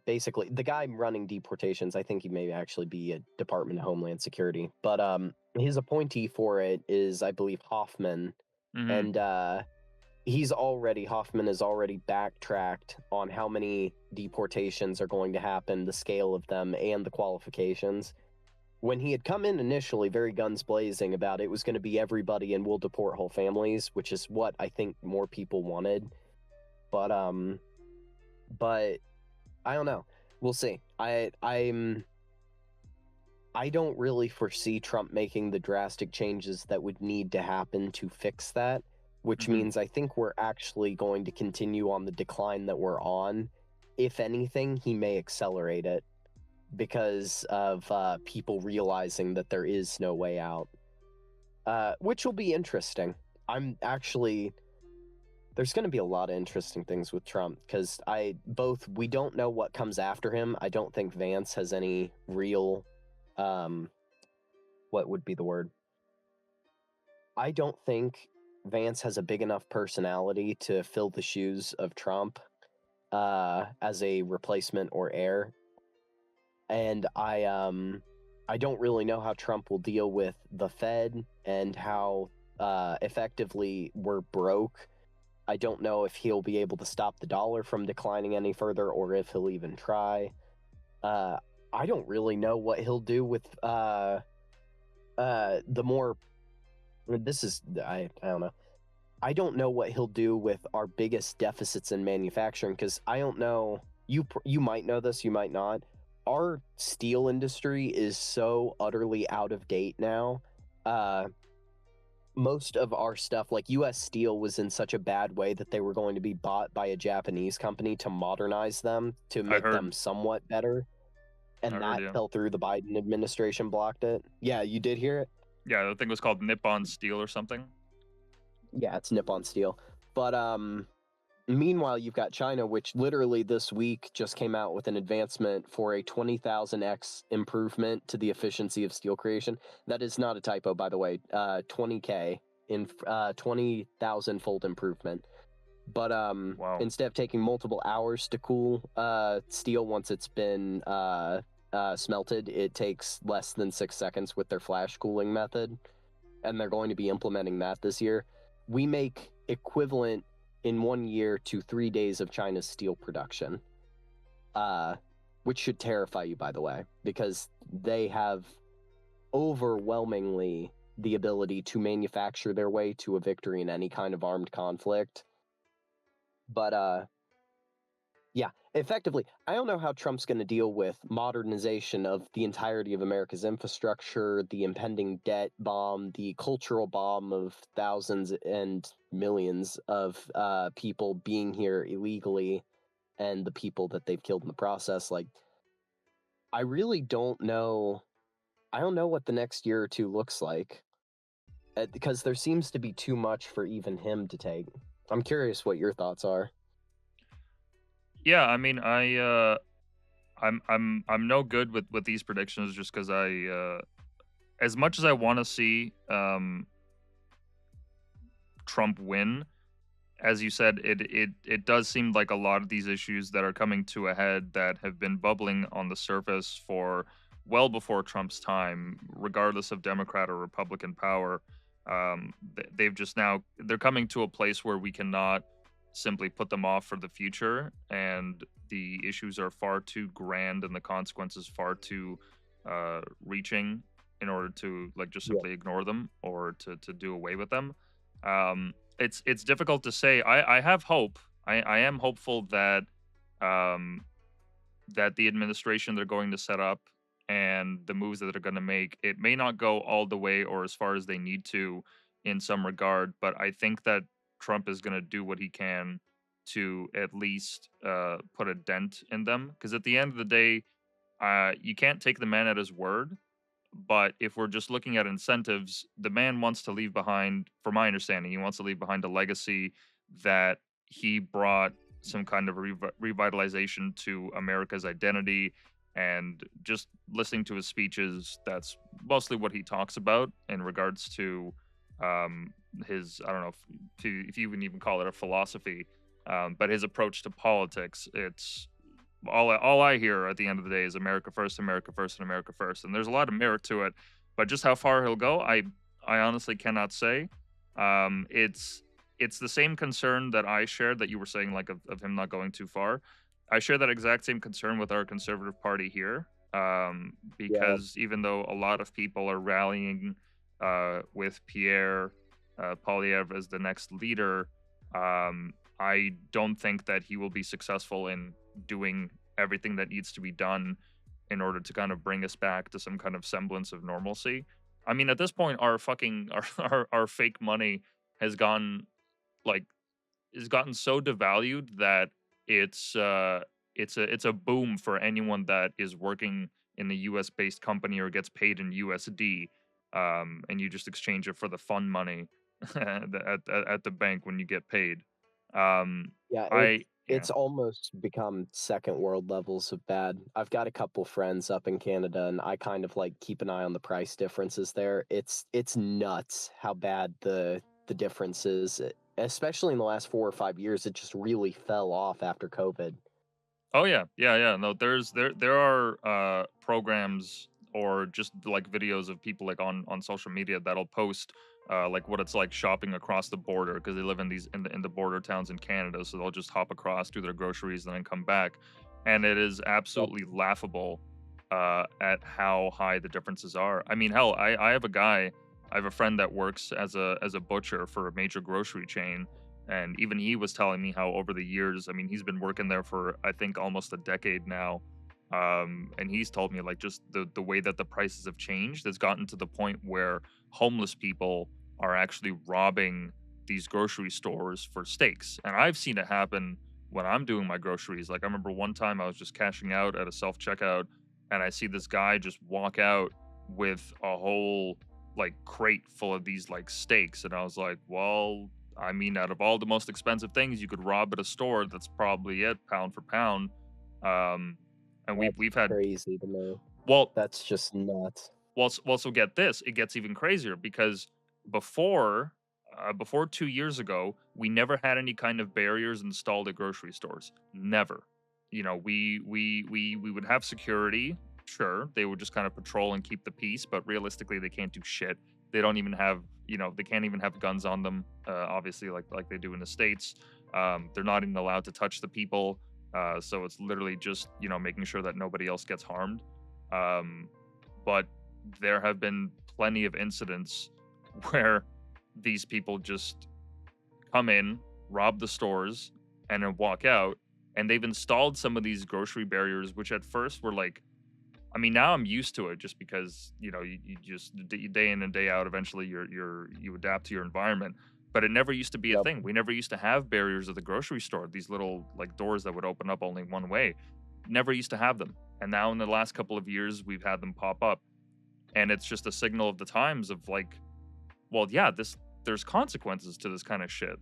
basically the guy running deportations, I think he may actually be a Department of Homeland Security, but his appointee for it is, I believe, Hoffman. And Hoffman has already backtracked on how many deportations are going to happen, the scale of them, and the qualifications. When he had come in initially very guns blazing about it was going to be everybody and we'll deport whole families, which is what I think more people wanted. But I don't know. We'll see. I don't really foresee Trump making the drastic changes that would need to happen to fix that, which means I think we're actually going to continue on the decline that we're on. If anything, he may accelerate it, because of people realizing that there is no way out, which will be interesting. There's going to be a lot of interesting things with Trump, because we don't know what comes after him. I don't think Vance has any real, what would be the word? I don't think Vance has a big enough personality to fill the shoes of Trump as a replacement or heir. And I don't really know how Trump will deal with the Fed and how effectively we're broke. I don't know if he'll be able to stop the dollar from declining any further, or if he'll even try. I don't really know what he'll do with the more. This is I don't know. I don't know what he'll do with our biggest deficits in manufacturing, because I don't know. You might know this, you might not. Our steel industry is so utterly out of date now. Uh, Most of our stuff, like U.S. Steel, was in such a bad way that they were going to be bought by a Japanese company to modernize them to I make heard. them somewhat better, I and heard. that Yeah. fell through. The Biden administration blocked it. Yeah, you did hear it. Yeah. The thing was called Nippon Steel or something. Yeah, it's Nippon Steel. But meanwhile, you've got China, which literally this week just came out with an advancement for a 20,000x improvement to the efficiency of steel creation. That is not a typo, by the way. 20K in 20,000 fold improvement. But Wow. instead of taking multiple hours to cool steel once it's been smelted, it takes less than 6 seconds with their flash cooling method, and they're going to be implementing that this year. We make equivalent in 1 year to 3 days of China's steel production, which should terrify you, by the way, because they have overwhelmingly the ability to manufacture their way to a victory in any kind of armed conflict. But yeah, effectively, I don't know how Trump's going to deal with modernization of the entirety of America's infrastructure, the impending debt bomb, the cultural bomb of thousands and millions of people being here illegally, and the people that they've killed in the process. Like, I really don't know. I don't know what the next year or two looks like, because there seems to be too much for even him to take. I'm curious what your thoughts are. Yeah. I mean, I'm no good with these predictions just because as much as I want to see Trump win, as you said, it does seem like a lot of these issues that are coming to a head that have been bubbling on the surface for well before Trump's time, regardless of Democrat or Republican power. They've just now they're coming to a place where we cannot simply put them off for the future, and the issues are far too grand and the consequences far too reaching in order to like just Yeah. simply ignore them or to do away with them. It's difficult to say. I have hope. I am hopeful that um, that the administration they're going to set up and the moves that they're going to make, it may not go all the way or as far as they need to in some regard, but I think that Trump is going to do what he can to at least put a dent in them. Because at the end of the day, you can't take the man at his word. But if we're just looking at incentives, the man wants to leave behind, from my understanding, he wants to leave behind a legacy that he brought some kind of revitalization to America's identity. And just listening to his speeches, that's mostly what he talks about in regards to his, I don't know if you would even call it a philosophy, but his approach to politics. It's all I hear at the end of the day is America first, America first, and America first. And there's a lot of merit to it, but just how far he'll go, I honestly cannot say. It's the same concern that I shared that you were saying, like of him not going too far. I share that exact same concern with our conservative party here, Yeah. because even though a lot of people are rallying with Pierre Poilievre as the next leader, I don't think that he will be successful in doing everything that needs to be done in order to kind of bring us back to some kind of semblance of normalcy. I mean, at this point, our fucking our fake money has gone like has gotten so devalued that it's it's a boom for anyone that is working in a U.S. based company or gets paid in USD, and you just exchange it for the fun money at the bank when you get paid. Um, Yeah, I yeah. it's almost become second world levels of bad. I've got a couple friends up in Canada, and I kind of like keep an eye on the price differences there. It's nuts how bad the difference is, especially in the last 4 or 5 years. It just really fell off after COVID. Oh yeah, yeah, yeah. No, there are programs or just like videos of people like on social media that'll post like what it's like shopping across the border because they live in these in the border towns in Canada, so they'll just hop across, do their groceries, and then come back, and it is Yep. absolutely laughable at how high the differences are. I mean, hell, I have a guy, I have a friend that works as a butcher for a major grocery chain, and even he was telling me how over the years, I mean, he's been working there for I think almost a decade now. And he's told me like just the way that the prices have changed has gotten to the point where homeless people are actually robbing these grocery stores for steaks. And I've seen it happen when I'm doing my groceries. Like I remember one time I was just cashing out at a self checkout and I see this guy just walk out with a whole like crate full of these like steaks. And I was like, well, I mean, out of all the most expensive things you could rob at a store, that's probably it, pound for pound. Um, and That's we've had crazy to me. well, That's just nuts. so get this, it gets even crazier because before before 2 years ago, we never had any kind of barriers installed at grocery stores. Never. You know, we would have security. Sure, they would just kind of patrol and keep the peace, but realistically, they can't do shit. They don't even have, you know, they can't even have guns on them. Obviously, like they do in the states. They're not even allowed to touch the people. So it's literally just, you know, making sure that nobody else gets harmed. Um, but there have been plenty of incidents where these people just come in, rob the stores, and then walk out. And they've installed some of these grocery barriers, which at first were like, I mean, now I'm used to it just because, you know, you just day in and day out, eventually you adapt to your environment. But it never used to be a Yep. thing. We never used to have barriers at the grocery store, these little like doors that would open up only one way. Never used to have them. And now in the last couple of years, we've had them pop up. And it's just a signal of the times of like, well, yeah, there's consequences to this kind of shit.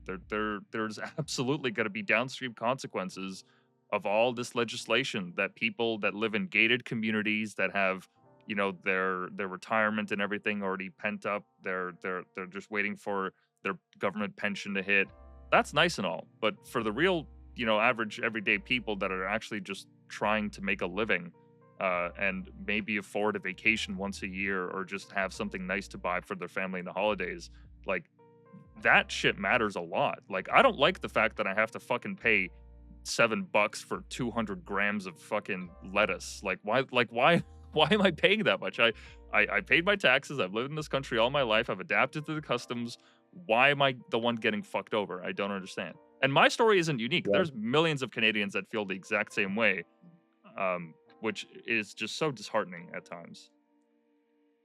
There's absolutely going to be downstream consequences of all this legislation that people that live in gated communities that have, you know, their retirement and everything already pent up. They're just waiting for their government pension to hit. That's nice and all, but for the real, you know, average everyday people that are actually just trying to make a living, and maybe afford a vacation once a year or just have something nice to buy for their family in the holidays, like that shit matters a lot. Like I don't like the fact that I have to fucking pay $7 for 200 grams of fucking lettuce. Like why? Like why? Why am I paying that much? I paid my taxes. I've lived in this country all my life. I've adapted to the customs. Why am I the one getting fucked over? I don't understand. And my story isn't unique. Yep. There's millions of Canadians that feel the exact same way, which is just so disheartening at times.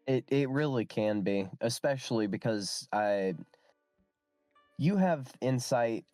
It really can be, especially because you have insight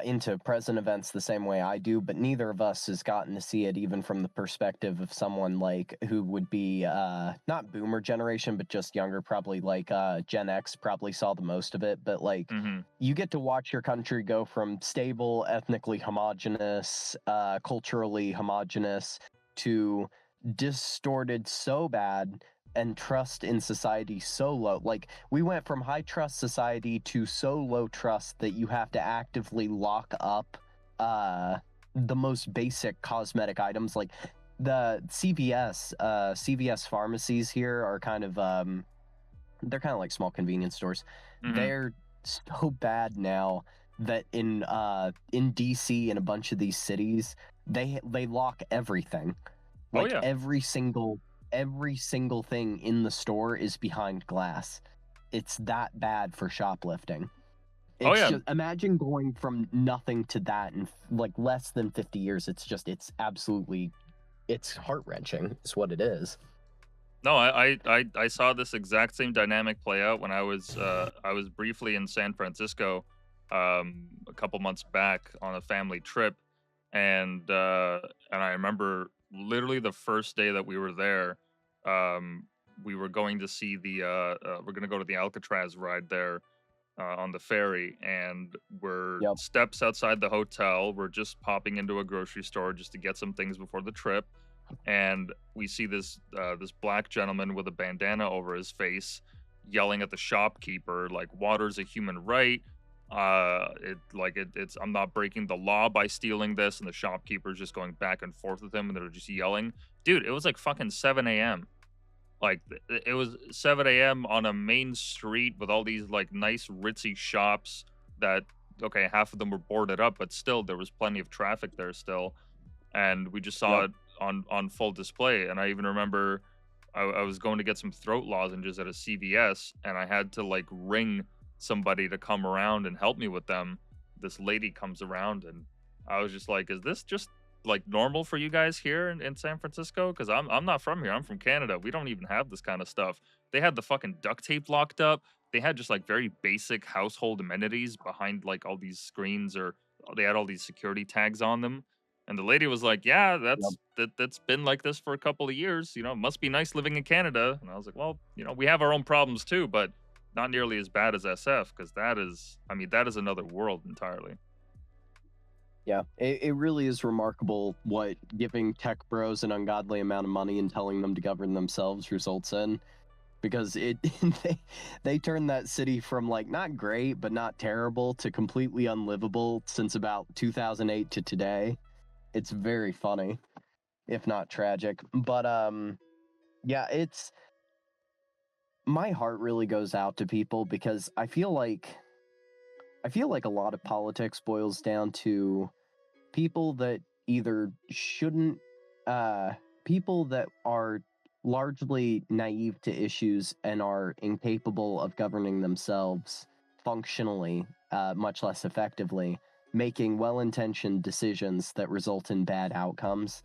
into present events the same way I do, but neither of us has gotten to see it even from the perspective of someone like who would be not boomer generation, but just younger, probably like Gen X probably saw the most of it. But like Hmm. you get to watch your country go from stable, ethnically homogenous, culturally homogenous to distorted so bad and trust in society so low. Like we went from high trust society to so low trust that you have to actively lock up the most basic cosmetic items. Like the CVS pharmacies here are kind of they're kind of like small convenience stores. Hmm. They're so bad now that in DC and a bunch of these cities they lock everything. Oh Like yeah. every single thing in the store is behind glass. It's that bad for shoplifting. Oh It's yeah. just imagine going from nothing to that in like less than 50 years. It's absolutely it's heart-wrenching is what it is. No, I saw this exact same dynamic play out when I was briefly in San Francisco, a couple months back on a family trip, and I remember literally the first day that we were there, um, we were going to see we're gonna go to the Alcatraz ride there, on the ferry, and we're Yep. steps outside the hotel. We're just popping into a grocery store just to get some things before the trip, and we see this black gentleman with a bandana over his face yelling at the shopkeeper like water's a human right. It's I'm not breaking the law by stealing this, and the shopkeeper's just going back and forth with him, and they're just yelling. Dude, it was like fucking 7 a.m. Like it was 7 a.m. on a main street with all these like nice ritzy shops that, okay, half of them were boarded up, but still there was plenty of traffic there still. And we just saw Yep. it on full display. And I even remember I was going to get some throat lozenges at a CVS, and I had to like ring somebody to come around and help me with them. This lady comes around, and I was just like, "Is this just like normal for you guys here in San Francisco? Because I'm not from here. I'm from Canada. We don't even have this kind of stuff." They had the fucking duct tape locked up. They had just like very basic household amenities behind like all these screens, or they had all these security tags on them. And the lady was like, "Yeah, that's been like this for a couple of years. It must be nice living in Canada." And I was like, "Well, we have our own problems too, but not nearly as bad as SF, because I mean, that is another world entirely." Yeah, it really is remarkable what giving tech bros an ungodly amount of money and telling them to govern themselves results in. Because they turned that city from like not great but not terrible to completely unlivable since about 2008 to today. It's very funny, if not tragic. But yeah, it's my heart really goes out to people because I feel like a lot of politics boils down to people that either shouldn't people that are largely naive to issues and are incapable of governing themselves functionally, much less effectively, making well-intentioned decisions that result in bad outcomes.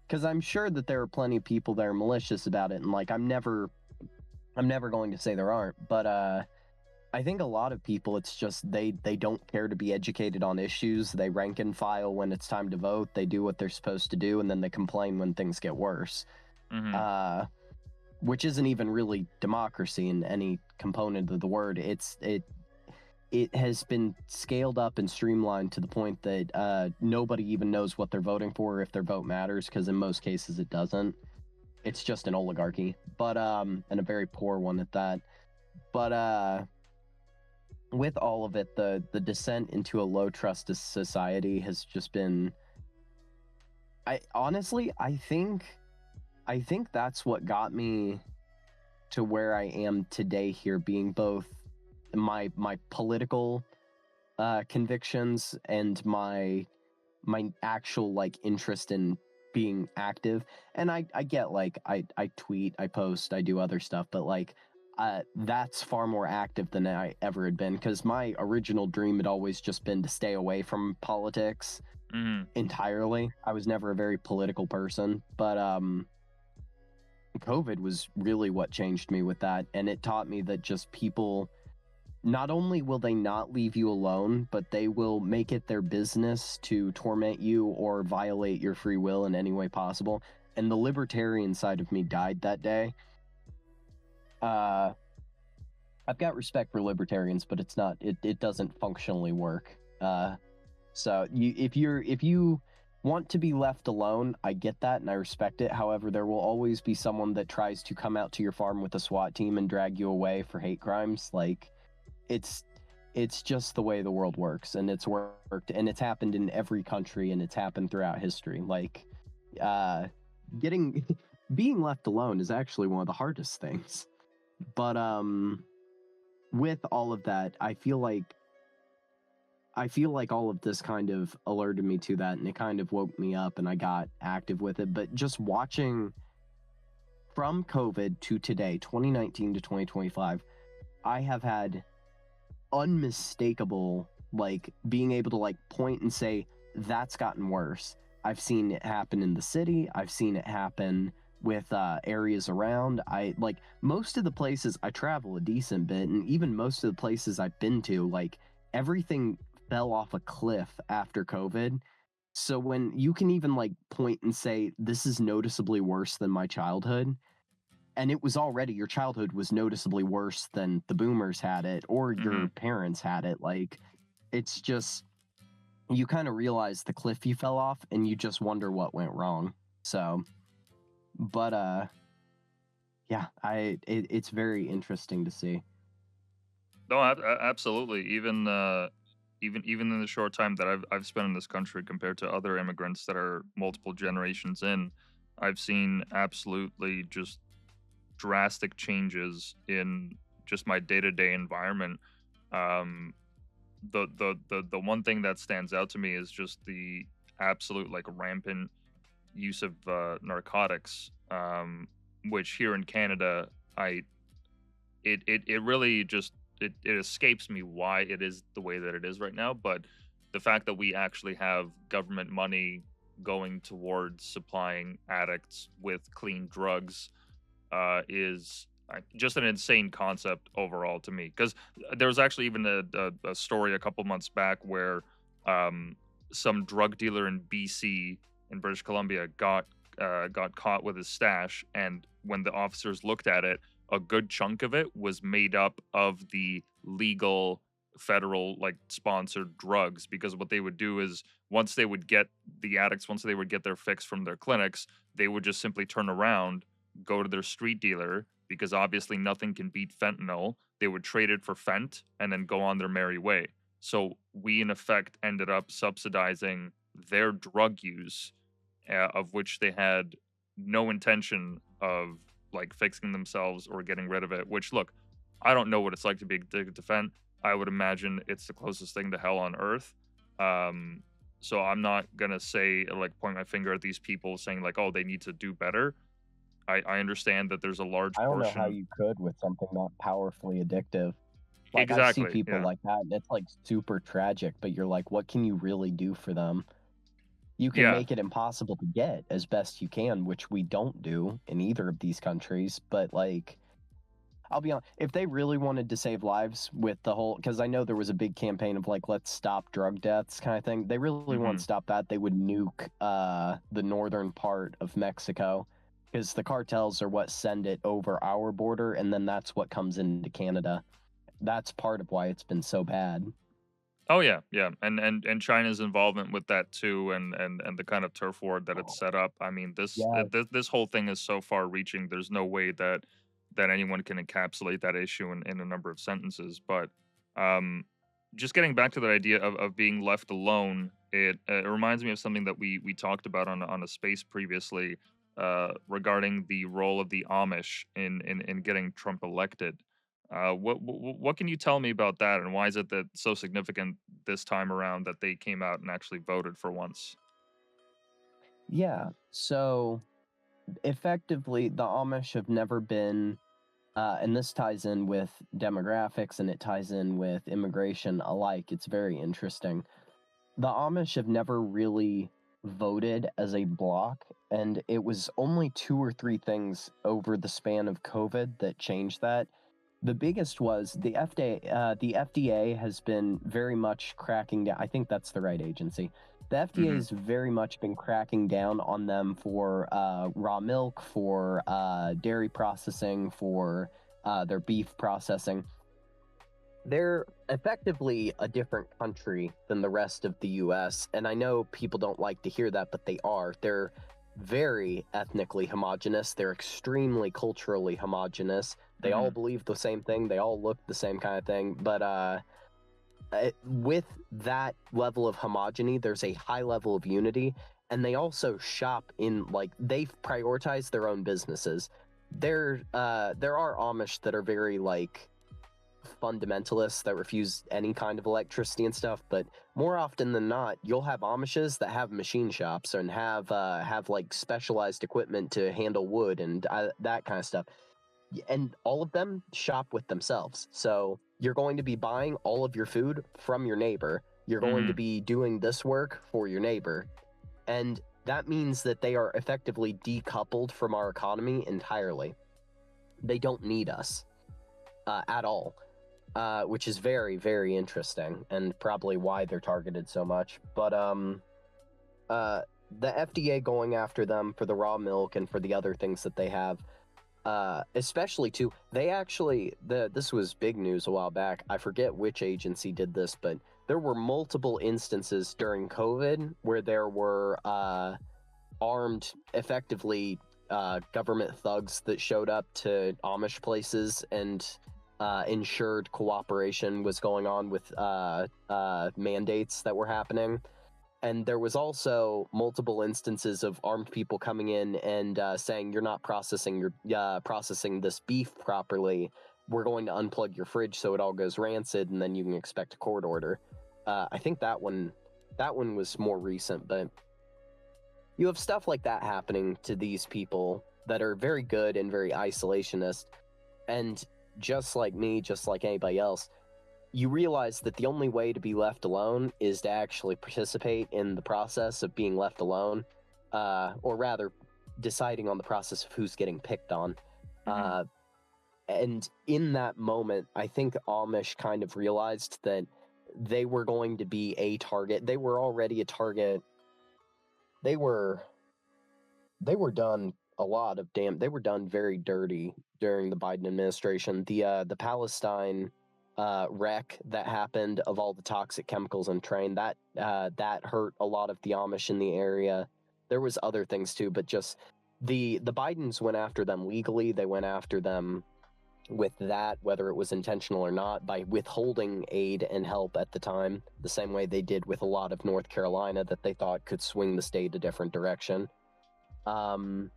Because I'm sure that there are plenty of people that are malicious about it, and like I'm never going to say there aren't, but I think a lot of people, it's just they don't care to be educated on issues. They rank and file when it's time to vote. They do what they're supposed to do, and then they complain when things get worse. Hmm. Uh, which isn't even really democracy in any component of the word. It has been scaled up and streamlined to the point that nobody even knows what they're voting for, or if their vote matters, because in most cases it doesn't. It's just an oligarchy, but and a very poor one at that. But with all of it, the descent into a low trust society has just been. I honestly, I think that's what got me to where I am today here, being both my political convictions and my actual like interest in being active. And I get like I tweet, I post, I do other stuff, but like that's far more active than I ever had been, because my original dream had always just been to stay away from politics Hmm. entirely. I was never a very political person, but COVID was really what changed me with that, and it taught me that just people, not only will they not leave you alone, but they will make it their business to torment you or violate your free will in any way possible. And the libertarian side of me died that day. Uh, I've got respect for libertarians, but it doesn't functionally work. So if you want to be left alone, I get that and I respect it. However, there will always be someone that tries to come out to your farm with a SWAT team and drag you away for hate crimes. Like, it's it's just the way the world works, and it's worked, and it's happened in every country, and it's happened throughout history. Like, uh getting being left alone is actually one of the hardest things. But with all of that, I feel like all of this kind of alerted me to that, and it kind of woke me up and I got active with it. But just watching from COVID to today, 2019 to 2025, I have had unmistakable, like, being able to like point and say that's gotten worse. I've seen it happen in the city. I've seen it happen with areas around. I like most of the places I travel a decent bit, and even most of the places I've been to, like, everything fell off a cliff after COVID. So when you can even like point and say this is noticeably worse than my childhood, and it was already, your childhood was noticeably worse than the boomers had it or Hmm. your parents had it, like, it's just, you kind of realize the cliff you fell off and you just wonder what went wrong. So, but yeah, it's very interesting to see. No, absolutely. Even in the short time that I've spent in this country compared to other immigrants that are multiple generations in, I've seen absolutely just drastic changes in just my day-to-day environment. Um, the one thing that stands out to me is just the absolute like rampant use of narcotics, which here in Canada, I it really just it escapes me why it is the way that it is right now. But the fact that we actually have government money going towards supplying addicts with clean drugs is just an insane concept overall to me. Because there was actually even a story a couple months back where um, some drug dealer in BC in British Columbia got caught with his stash, and when the officers looked at it, a good chunk of it was made up of the legal federal like sponsored drugs. Because what they would do is once they would get the addicts, once they would get their fix from their clinics, they would just simply turn around, go to their street dealer, because obviously nothing can beat fentanyl. They would trade it for fent and then go on their merry way. So we, in effect, ended up subsidizing their drug use, of which they had no intention of like fixing themselves or getting rid of it. Which, look, I don't know what it's like to be addicted to fent. I would imagine it's the closest thing to hell on earth. So I'm not gonna say like point my finger at these people saying like, oh, they need to do better. I understand that there's a large I don't know how portion. you could with something that powerfully addictive. Like, I see Exactly. people Yeah. like that, and it's like super tragic, but you're like, what can you really do for them? You can Yeah. make it impossible to get as best you can, which we don't do in either of these countries. But like, I'll be honest, if they really wanted to save lives with the whole, because I know there was a big campaign of like, let's stop drug deaths kind of thing. They really want Hmm. to stop that. They would nuke the northern part of Mexico, because the cartels are what send it over our border, and then that's what comes into Canada. That's part of why it's been so bad. Oh yeah, yeah, and China's involvement with that too, and the kind of turf war that it's set up. I mean, Yeah, this whole thing is so far reaching. There's no way that anyone can encapsulate that issue in a number of sentences. But um, just getting back to that idea of being left alone, it reminds me of something that we talked about on a space previously, regarding the role of the Amish in getting Trump elected. What can you tell me about that, and why is it that so significant this time around that they came out and actually voted for once? yeah. So effectively, the Amish have never been, and this ties in with demographics and it ties in with immigration alike. It's very interesting. The Amish have never really voted as a bloc, and it was only two or three things over the span of COVID that changed that. The biggest was the FDA. The FDA has been very much cracking down. I think that's the right agency. The FDA Hmm. has very much been cracking down on them for raw milk, for dairy processing, for their beef processing. They're effectively a different country than the rest of the US, and I know people don't like to hear that, but they are. They're very ethnically homogenous. They're extremely culturally homogenous. They all Hmm. believe the same thing. They all look the same kind of thing. But with that level of homogeny, there's a high level of unity, and they also shop in like they prioritize their own businesses. There are Amish that are very like fundamentalists that refuse any kind of electricity and stuff, but more often than not, you'll have Amishes that have machine shops and have like specialized equipment to handle wood and that kind of stuff. And all of them shop with themselves. So you're going to be buying all of your food from your neighbor. You're going to Hmm. be doing this work for your neighbor. And that means that they are effectively decoupled from our economy entirely. They don't need us at all, which is very, very interesting and probably why they're targeted so much. But uh, the FDA going after them for the raw milk and for the other things that they have, especially too, they actually this was big news a while back. I forget which agency did this, but there were multiple instances during COVID where there were armed, effectively government thugs that showed up to Amish places and ensured cooperation was going on with mandates that were happening. And there was also multiple instances of armed people coming in and saying, "You're not processing this beef properly. We're going to unplug your fridge so it all goes rancid, and then you can expect a court order." I think that one was more recent, but you have stuff like that happening to these people that are very good and very isolationist, and just like me, just like anybody else, you realize that the only way to be left alone is to actually participate in the process of being left alone, or rather, deciding on the process of who's getting picked on. And in that moment, I think Amish kind of realized that they were going to be a target. They were already a target. They were done a lot of damn. They were done very dirty during the Biden administration. The Palestine wreck that happened of all the toxic chemicals in train, that hurt a lot of the Amish in the area. There was other things too, but just the Bidens went after them legally. They went after them with that, whether it was intentional or not, by withholding aid and help at the time, the same way they did with a lot of North Carolina that they thought could swing the state a different direction. All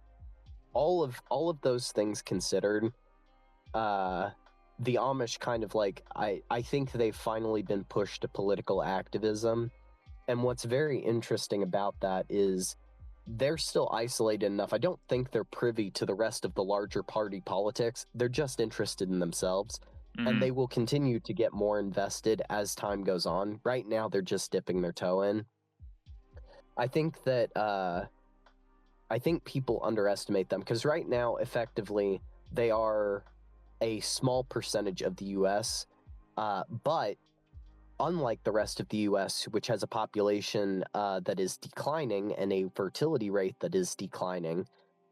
of those things considered, the Amish kind of like, I think they've finally been pushed to political activism. And what's very interesting about that is they're still isolated enough. I don't think they're privy to the rest of the larger party politics. They're just interested in themselves. And they will continue to get more invested as time goes on. Right now, they're just dipping their toe in. I think that, I think people underestimate them because right now, effectively, they are a small percentage of the U.S., but unlike the rest of the U.S., which has a population that is declining and a fertility rate that is declining,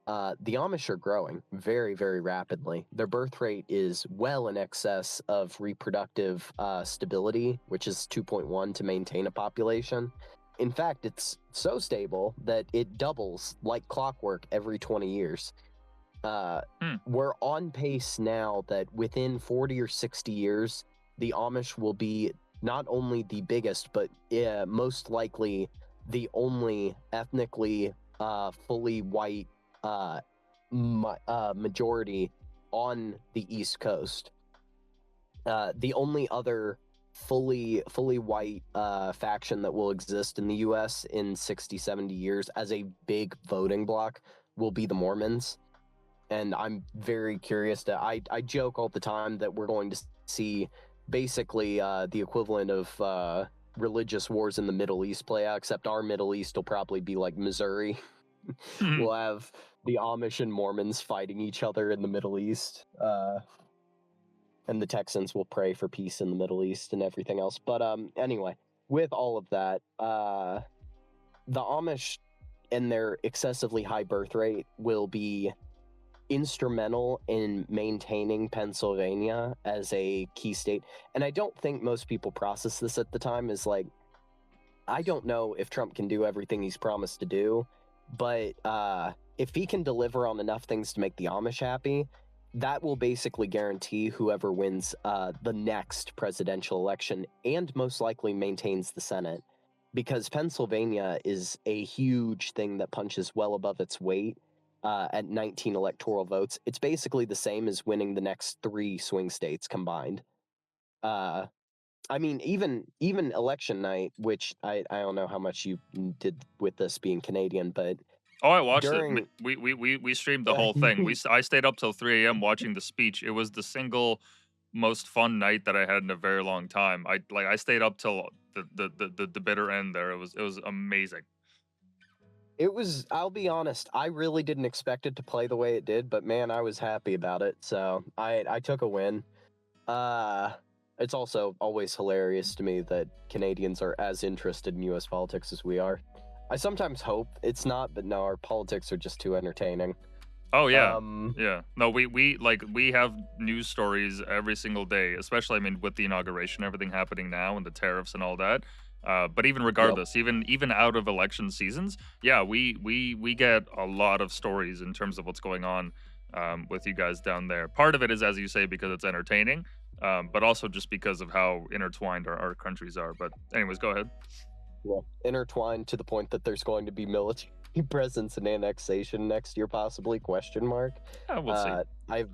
the Amish are growing very, very rapidly. Their birth rate is well in excess of reproductive stability, which is 2.1 to maintain a population. In fact, it's so stable that it doubles like clockwork every 20 years. We're on pace now that within 40 or 60 years, the Amish will be not only the biggest, but most likely the only ethnically fully white majority on the East Coast. The only other fully white faction that will exist in the U.S. in 60, 70 years as a big voting bloc will be the Mormons. And I'm very curious to, I joke all the time that we're going to see basically the equivalent of religious wars in the Middle East play out, except our Middle East will probably be like Missouri. We'll have the Amish and Mormons fighting each other in the Middle East. And the Texans will pray for peace in the Middle East and everything else. But anyway, with all of that, the Amish and their excessively high birth rate will be instrumental in maintaining Pennsylvania as a key state. And I don't think most people process this at the time is like, I don't know if Trump can do everything he's promised to do, but if he can deliver on enough things to make the Amish happy, that will basically guarantee whoever wins the next presidential election and most likely maintains the Senate, because Pennsylvania is a huge thing that punches well above its weight at 19 electoral votes. It's basically the same as winning the next 3 swing states combined. I mean, even election night, which I don't know how much you did with this being Canadian, but Oh, I watched during... it. We streamed the whole thing. I stayed up till 3 a.m. watching the speech. It was the single most fun night that I had in a very long time. I stayed up till the bitter end there. It was amazing. It was, I'll be honest, I really didn't expect it to play the way it did, but man, I was happy about it. So I took a win. It's also always hilarious to me that Canadians are as interested in US politics as we are. I sometimes hope it's not, but no, our politics are just too entertaining. Oh yeah, yeah. No, we have news stories every single day, especially with the inauguration, everything happening now, and the tariffs and all that. But even regardless, even out of election seasons, yeah, we get a lot of stories in terms of what's going on with you guys down there. Part of it is, as you say, because it's entertaining, but also just because of how intertwined our countries are. But anyways, go ahead. Yeah, intertwined to the point that there's going to be military presence and annexation next year, possibly? Question mark. We'll see.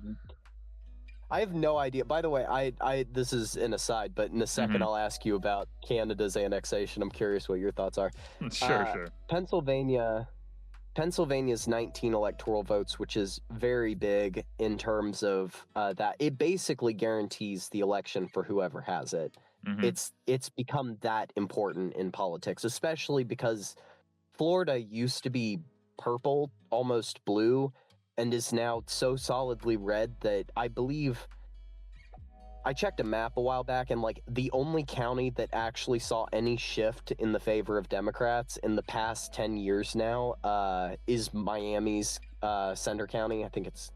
I have no idea. By the way, I this is an aside, but in a second I'll ask you about Canada's annexation. I'm curious what your thoughts are. Sure. Pennsylvania Pennsylvania's 19 electoral votes, which is very big in terms of that. It basically guarantees the election for whoever has it. Hmm. It's become that important in politics, especially because Florida used to be purple, almost blue, and is now so solidly red that I believe I checked a map a while back, and like the only county that actually saw any shift in the favor of Democrats in the past 10 years now is Miami's Center County.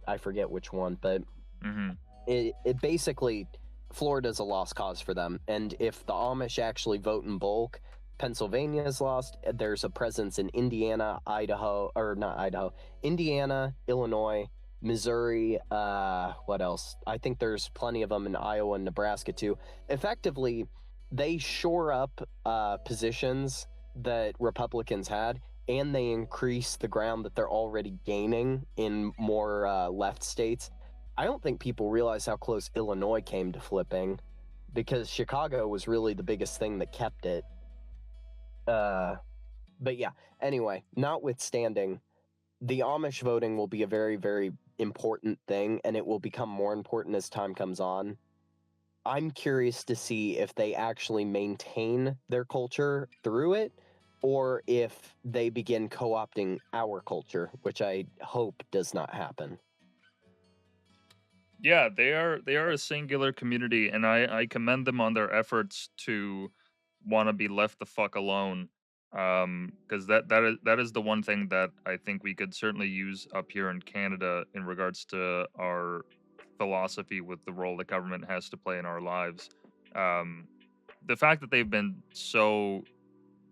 I forget which one, but Hmm. it basically, Florida's a lost cause for them. And if the Amish actually vote in bulk, Pennsylvania is lost. There's a presence in Indiana, Idaho, or not Idaho, Indiana, Illinois, Missouri, what else? I think there's plenty of them in Iowa and Nebraska too. Effectively, they shore up positions that Republicans had, and they increase the ground that they're already gaining in more left states. I don't think people realize how close Illinois came to flipping, because Chicago was really the biggest thing that kept it. But yeah, anyway, notwithstanding, the Amish voting will be a very, very important thing, and it will become more important as time comes on. I'm curious to see if they actually maintain their culture through it, or if they begin co-opting our culture, which I hope does not happen. Yeah, they are a singular community, and I commend them on their efforts to want to be left the fuck alone. Because that is the one thing that I think we could certainly use up here in Canada in regards to our philosophy with the role the government has to play in our lives. Um, the fact that they've been so,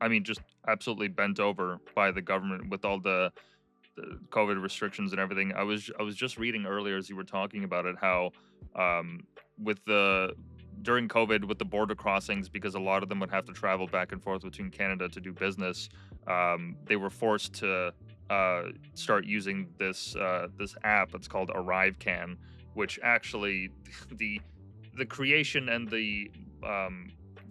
I mean, just absolutely bent over by the government with all the COVID restrictions and everything. I was just reading earlier as you were talking about it how um, with the during COVID with the border crossings, because a lot of them would have to travel back and forth between Canada to do business, they were forced to start using this app. It's called ArriveCan, which actually the the creation and the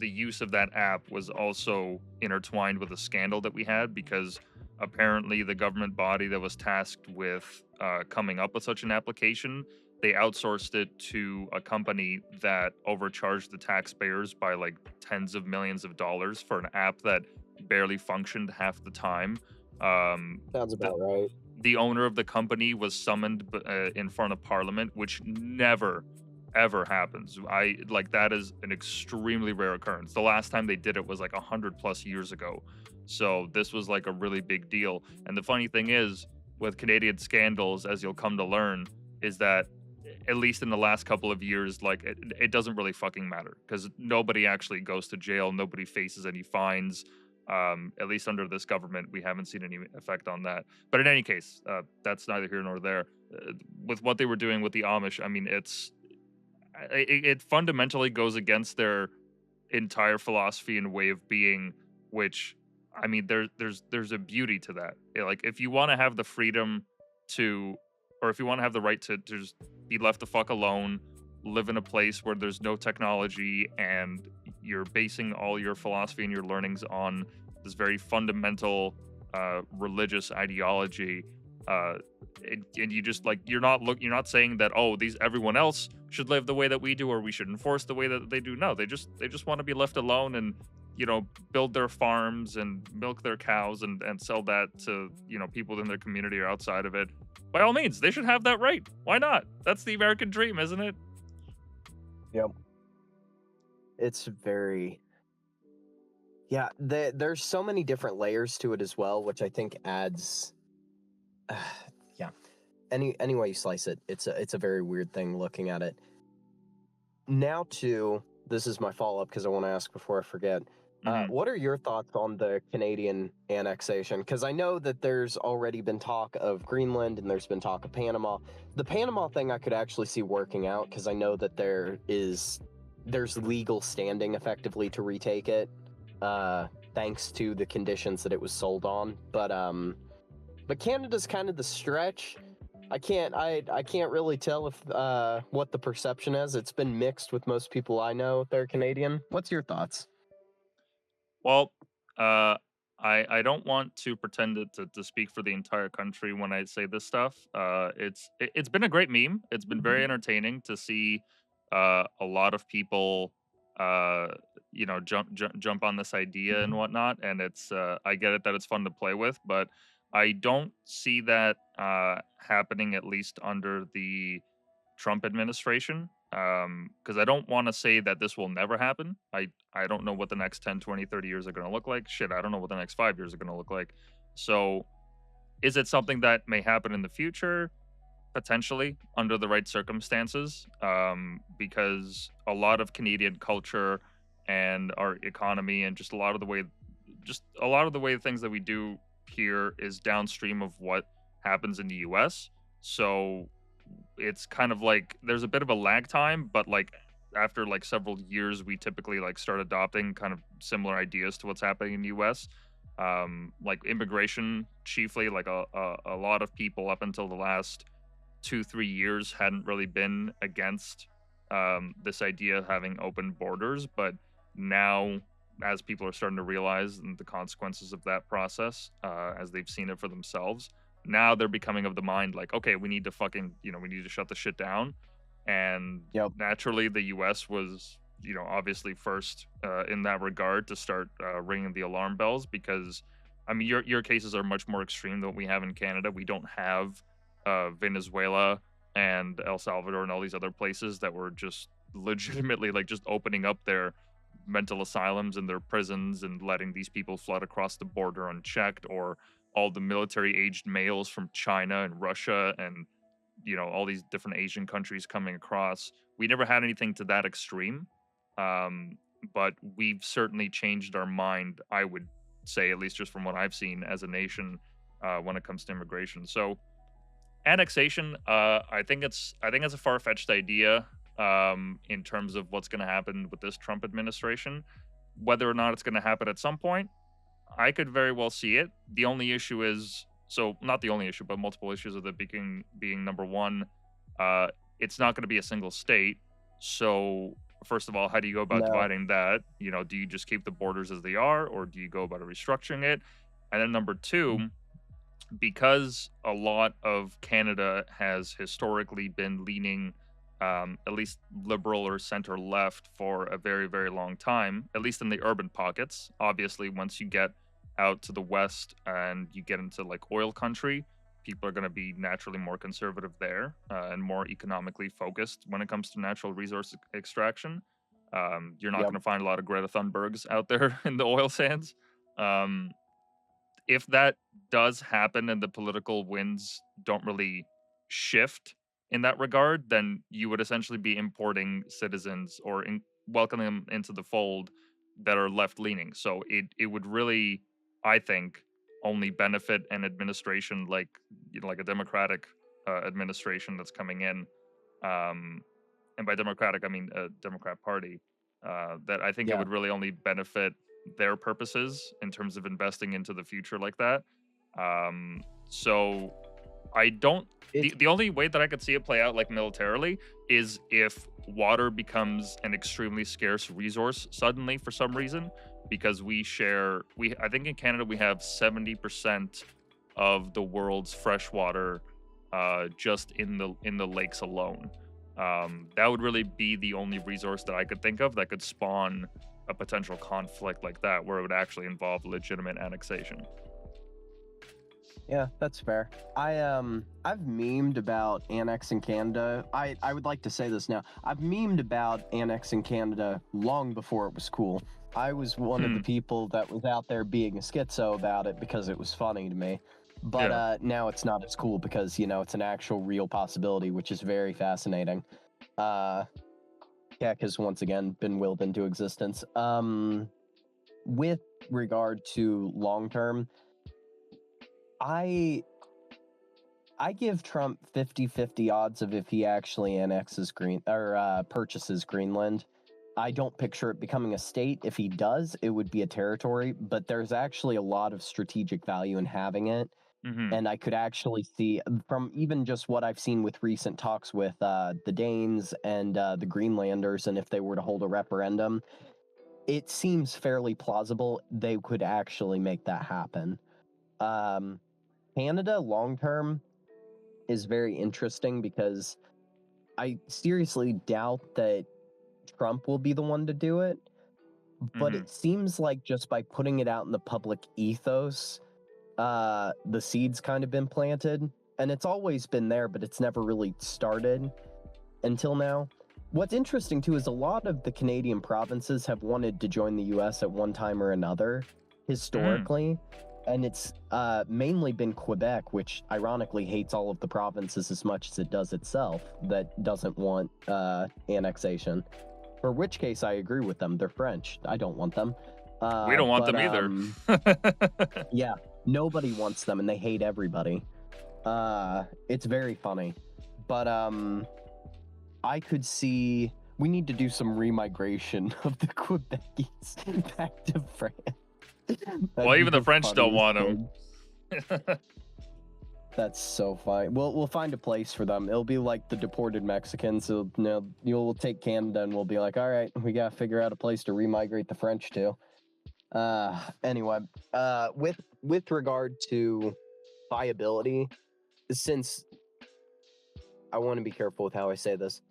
use of that app was also intertwined with a scandal that we had, because apparently the government body that was tasked with coming up with such an application, they outsourced it to a company that overcharged the taxpayers by like tens of millions of dollars for an app that barely functioned half the time. um, Sounds the, about right. the owner of the company was summoned in front of parliament, which never ever happens. I like that is an extremely rare occurrence. The last time they did it was like 100 plus years ago. So this was like a really big deal. And the funny thing is, with Canadian scandals, as you'll come to learn, is that at least in the last couple of years, like it doesn't really fucking matter, because nobody actually goes to jail, nobody faces any fines. At least under this government, we haven't seen any effect on that. But in any case, that's neither here nor there. With what they were doing with the Amish, I mean, it fundamentally goes against their entire philosophy and way of being, which, I mean, there's a beauty to that. Like, if you want to have the freedom to, or if you want to have the right to just be left the fuck alone, live in a place where there's no technology, and you're basing all your philosophy and your learnings on this very fundamental religious ideology, uh, and you just like you're not saying that, oh, these everyone else should live the way that we do, or we should enforce the way that they do. No, they just want to be left alone, and build their farms and milk their cows, and sell that to people in their community or outside of it. By all means, they should have that right. Why not? That's the American dream, isn't it? Yep. It's very, yeah, there's so many different layers to it as well, which I think adds, yeah. Any way you slice it, it's a very weird thing looking at it. Now, this is my follow up because I want to ask before I forget. Hmm. What are your thoughts on the Canadian annexation? Because I know that there's already been talk of Greenland and there's been talk of Panama. The Panama thing I could actually see working out, because I know that there's legal standing effectively to retake it, thanks to the conditions that it was sold on. But Canada's kind of the stretch. I can't really tell if what the perception is. It's been mixed with most people I know. They're Canadian. What's your thoughts? Well, uh, I don't want to pretend to speak for the entire country when I say this stuff. It's been a great meme. It's been very entertaining to see a lot of people uh jump on this idea and whatnot. And it's I get it that it's fun to play with, but I don't see that happening, at least under the Trump administration. Because I don't want to say that this will never happen. I don't know what the next 10, 20, 30 years are going to look like. Shit, I don't know what the next 5 years are going to look like. So, is it something that may happen in the future? Potentially, under the right circumstances. Because a lot of Canadian culture and our economy and just a lot of the way things that we do here is downstream of what happens in the US. So it's kind of like there's a bit of a lag time, but like after like several years, we typically like start adopting kind of similar ideas to what's happening in the U.S. Like immigration, chiefly, like a lot of people up until the last 2 3 years hadn't really been against this idea of having open borders, but now as people are starting to realize the consequences of that process, as they've seen it for themselves, now they're becoming of the mind like, okay, we need to fucking, we need to shut the shit down. And Yep. naturally, the U.S. was, obviously first in that regard to start ringing the alarm bells because, I mean, your cases are much more extreme than what we have in Canada. We don't have Venezuela and El Salvador and all these other places that were just legitimately like just opening up their mental asylums and their prisons and letting these people flood across the border unchecked, or all the military aged males from China and Russia and all these different Asian countries coming across. We never had anything to that extreme, um, but we've certainly changed our mind. I would say, at least just from what I've seen as a nation, when it comes to immigration. So annexation, I think it's a far fetched idea in terms of what's going to happen with this Trump administration. Whether or not it's going to happen at some point, I could very well see it. The only issue is, so not the only issue, but multiple issues of it being number one, uh, it's not going to be a single state. So first of all, how do you go about No. dividing that? Do you just keep the borders as they are, or do you go about restructuring it? And then number two, because a lot of Canada has historically been leaning at least liberal or center left for a very, very long time, at least in the urban pockets. Obviously, once you get out to the west and you get into like oil country, people are going to be naturally more conservative there and more economically focused when it comes to natural resource extraction. You're not Yep. going to find a lot of Greta Thunbergs out there in the oil sands. Um, if that does happen and the political winds don't really shift in that regard, then you would essentially be importing citizens or welcoming them into the fold that are left leaning. So it would really, I think, only benefit an administration like like a Democratic administration that's coming in, um, and by Democratic I mean a Democrat Party. That I think it Yeah. would really only benefit their purposes in terms of investing into the future like that. So I don't. It's The only way that I could see it play out like militarily is if water becomes an extremely scarce resource suddenly for some reason, because we I think in Canada we have 70% of the world's fresh water just in the lakes alone. That would really be the only resource that I could think of that could spawn a potential conflict like that, where it would actually involve legitimate annexation. Yeah, that's fair. I've memed about annexing Canada. I would like to say this now. I've memed about annexing Canada long before it was cool. I was one of the Hmm. people that was out there being a schizo about it because it was funny to me. But Yeah. now it's not as cool because, it's an actual real possibility, which is very fascinating. Uh yeah, because once again, been willed into existence. With regard to long term, I I give Trump 50-50 odds of if he actually annexes purchases Greenland. I don't picture it becoming a state. If he does, it would be a territory, but there's actually a lot of strategic value in having it. Hmm. And I could actually see from even just what I've seen with recent talks with the Danes and the Greenlanders, and if they were to hold a referendum, it seems fairly plausible they could actually make that happen. Canada long term is very interesting because I seriously doubt that Trump will be the one to do it. But it seems like just by putting it out in the public ethos, the seed's kind of been planted. And it's always been there, but it's never really started until now. What's interesting too is a lot of the Canadian provinces have wanted to join the US at one time or another historically. And it's mainly been Quebec, which ironically hates all of the provinces as much as it does itself, that doesn't want annexation. For which case, I agree with them. They're French. I don't want them. We don't want them either. Yeah, nobody wants them, and they hate everybody. It's very funny. But I could see we need to do some remigration of the Quebecis back to France. Well, even the French don't want them. That's so fine. We'll find a place for them. It'll be like the deported Mexicans. So, you'll take Canada and we'll be like, all right, we gotta figure out a place to remigrate the French to. Anyway, with regard to viability, since I want to be careful with how I say this,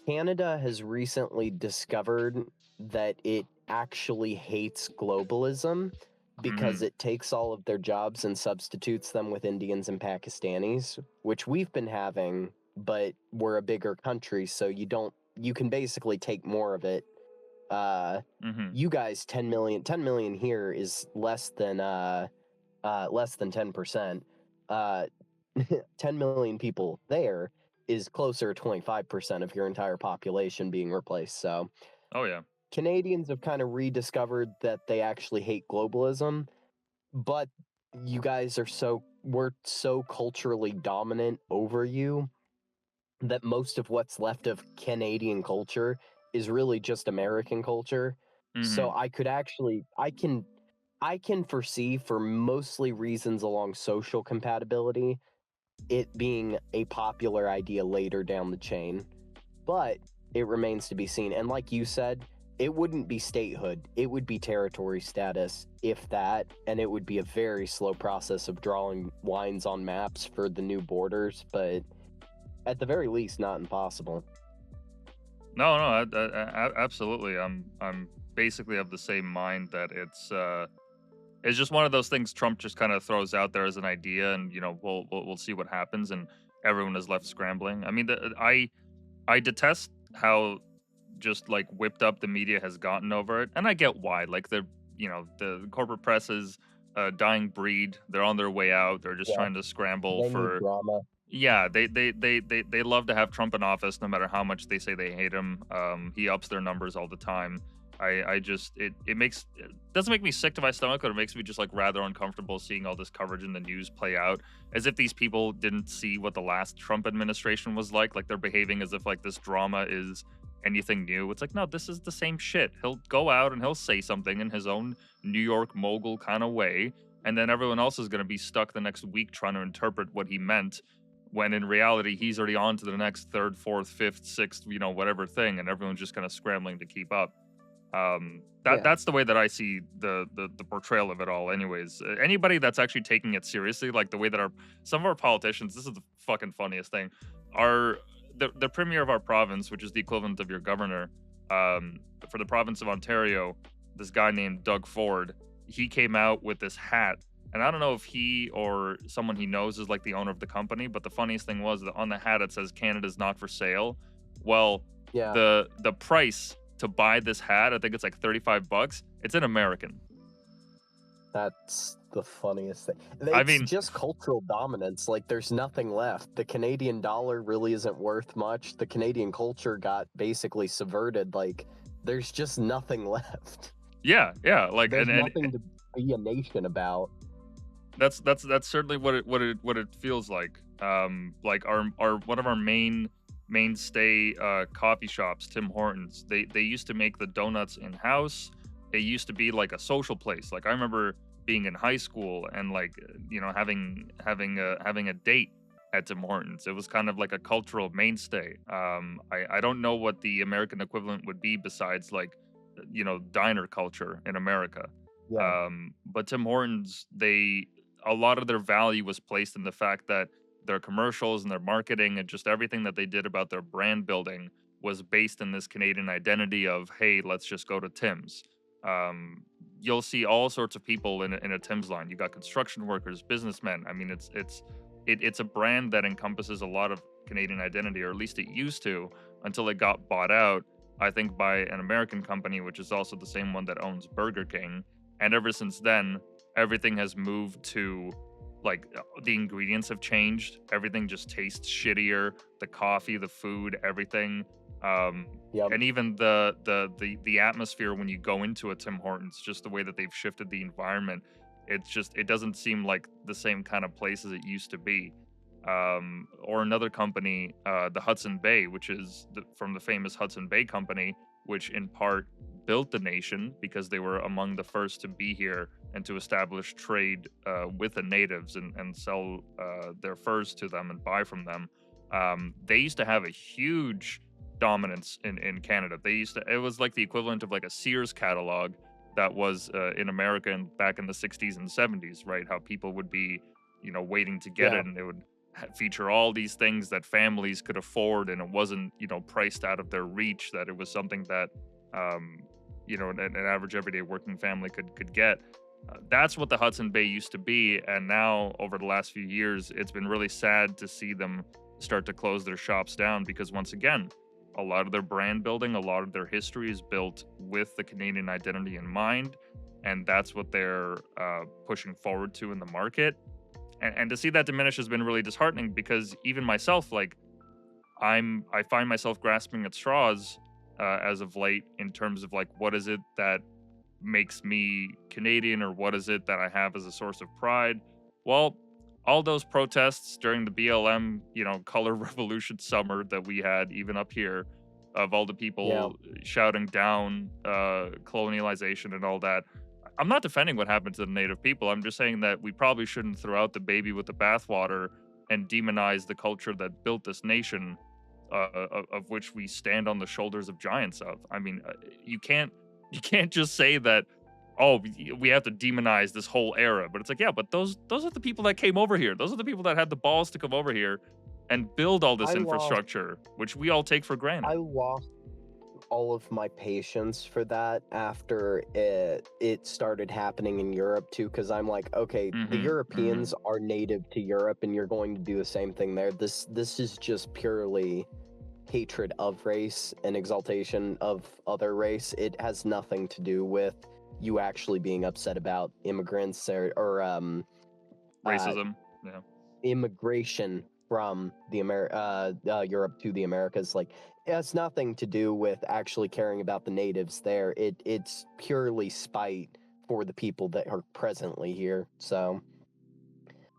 Canada has recently discovered that it actually hates globalism because it takes all of their jobs and substitutes them with Indians and Pakistanis, which we've been having, but we're a bigger country, so you can basically take more of it. You guys, 10 million here is less than 10%. 10 million people there is closer to 25% of your entire population being replaced. So, oh yeah. Canadians have kind of rediscovered that they actually hate globalism, but you guys we're so culturally dominant over you that most of what's left of Canadian culture is really just American culture. So I can foresee, for mostly reasons along social compatibility, it being a popular idea later down the chain. But it remains to be seen. And like you said, it wouldn't be statehood. It would be territory status, if that, and it would be a very slow process of drawing lines on maps for the new borders, but at the very least, not impossible. No, absolutely. I'm basically of the same mind that it's just one of those things Trump just kind of throws out there as an idea, and we'll see what happens, and everyone is left scrambling. I mean, I detest how just like whipped up the media has gotten over it, and I get why. Like the corporate press is a dying breed. They're on their way out. They're just trying to scramble They for need drama. Yeah, they love to have Trump in office, no matter how much they say they hate him. He ups their numbers all the time. It doesn't make me sick to my stomach, but it makes me just like rather uncomfortable seeing all this coverage in the news play out as if these people didn't see what the last Trump administration was like. Like they're behaving as if like this drama is anything new. It's like, no, this is the same shit. He'll go out and he'll say something in his own New York mogul kind of way, and then everyone else is going to be stuck the next week trying to interpret what he meant, when in reality he's already on to the next third, fourth, fifth, sixth, whatever thing, and everyone's just kind of scrambling to keep up. That's the way that I see the portrayal of it all. Anyways, anybody that's actually taking it seriously, like the way that some of our politicians, this is the fucking funniest thing, the premier of our province, which is the equivalent of your governor, for the province of Ontario, this guy named Doug Ford, he came out with this hat. And I don't know if he or someone he knows is like the owner of the company, but the funniest thing was that on the hat it says Canada's not for sale. Well, the price to buy this hat, I think it's like $35. It's in American. That's the funniest thing. It's just cultural dominance. Like there's nothing left. The Canadian dollar really isn't worth much. The Canadian culture got basically subverted. Like there's just nothing left. Yeah. Like there's nothing to be a nation about. That's certainly what it feels like. Like our one of our mainstay coffee shops, Tim Hortons, they used to make the donuts in house. It used to be like a social place. Like I remember being in high school and like having a date at Tim Hortons. It was kind of like a cultural mainstay. I don't know what the American equivalent would be besides like diner culture in America. Yeah. But Tim Hortons, a lot of their value was placed in the fact that their commercials and their marketing and just everything that they did about their brand building was based in this Canadian identity of, hey, let's just go to Tim's. Um, you'll see all sorts of people in a Tim's line. You got construction workers, businessmen. I mean, it's a brand that encompasses a lot of Canadian identity, or at least it used to, until it got bought out, I think, by an American company, which is also the same one that owns Burger King. And ever since then, everything has moved to the ingredients have changed. Everything just tastes shittier. The coffee, the food, everything. Yep. And even the atmosphere when you go into a Tim Hortons, just the way that they've shifted the environment, it doesn't seem like the same kind of place as it used to be. Or another company, the Hudson Bay, which is from the famous Hudson Bay Company, which in part built the nation because they were among the first to be here and to establish trade with the natives and sell their furs to them and buy from them. They used to have a huge dominance in Canada. It was like the equivalent of like a Sears catalog that was in America and back in the 60s and 70s, right? How people would be, waiting to get Yeah. it, and it would feature all these things that families could afford, and it wasn't, priced out of their reach, that it was something that, an average everyday working family could get. That's what the Hudson Bay used to be, and now over the last few years, it's been really sad to see them start to close their shops down because, once again, a lot of their brand building, a lot of their history is built with the Canadian identity in mind, and that's what they're pushing forward to in the market. And to see that diminish has been really disheartening because even myself, like, I find myself grasping at straws as of late in terms of like, what is it that makes me Canadian, or what is it that I have as a source of pride? Well, all those protests during the BLM, color revolution summer that we had, even up here, of all the Yeah. people shouting down colonialization and all that. I'm not defending what happened to the native people. I'm just saying that we probably shouldn't throw out the baby with the bathwater and demonize the culture that built this nation, of which we stand on the shoulders of giants of. I mean, you can't just say that, oh, we have to demonize this whole era. But it's like, yeah, but those are the people that came over here. Those are the people that had the balls to come over here and build all this I lost infrastructure, which we all take for granted. I lost all of my patience for that after it started happening in Europe too, because I'm like, okay, the Mm-hmm. Mm-hmm. Europeans are native to Europe and you're going to do the same thing there. This is just purely hatred of race and exaltation of other race. It has nothing to do with you actually being upset about immigrants or uh, Racism. Yeah. immigration from the Europe to the Americas. Like, it has nothing to do with actually caring about the natives there. It's purely spite for the people that are presently here. So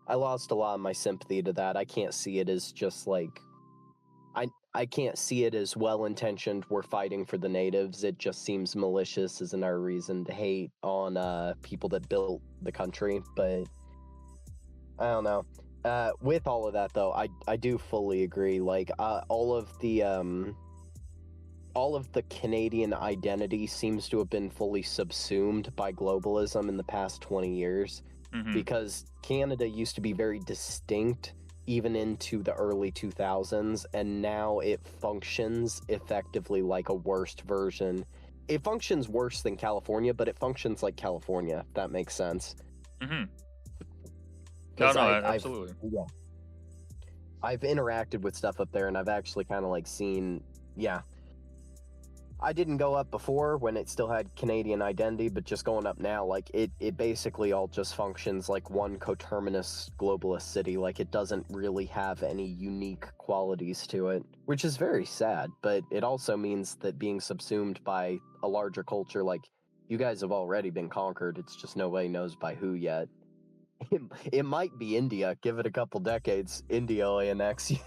I lost a lot of my sympathy to that. I can't see it as just like I can't see it as well intentioned. We're fighting for the natives. It just seems malicious as our reason to hate on people that built the country. But I don't know. With all of that though, I do fully agree. Like all of the Canadian identity seems to have been fully subsumed by globalism in the past 20 years, Mm-hmm. because Canada used to be very distinct even into the early 2000s, and now it functions effectively like a worst version. It functions worse than California, but it functions like California, if that makes sense. Mm-hmm. No, Because no, I've absolutely. yeah, I've interacted with stuff up there, and I've actually kind of like seen, yeah. I didn't go up before when it still had Canadian identity, but just going up now, like it basically all just functions like one coterminous globalist city. Like, it doesn't really have any unique qualities to it, which is very sad. But it also means that being subsumed by a larger culture, like, you guys have already been conquered. It's just nobody knows by who yet. It might be India. Give it a couple decades, India will annex you.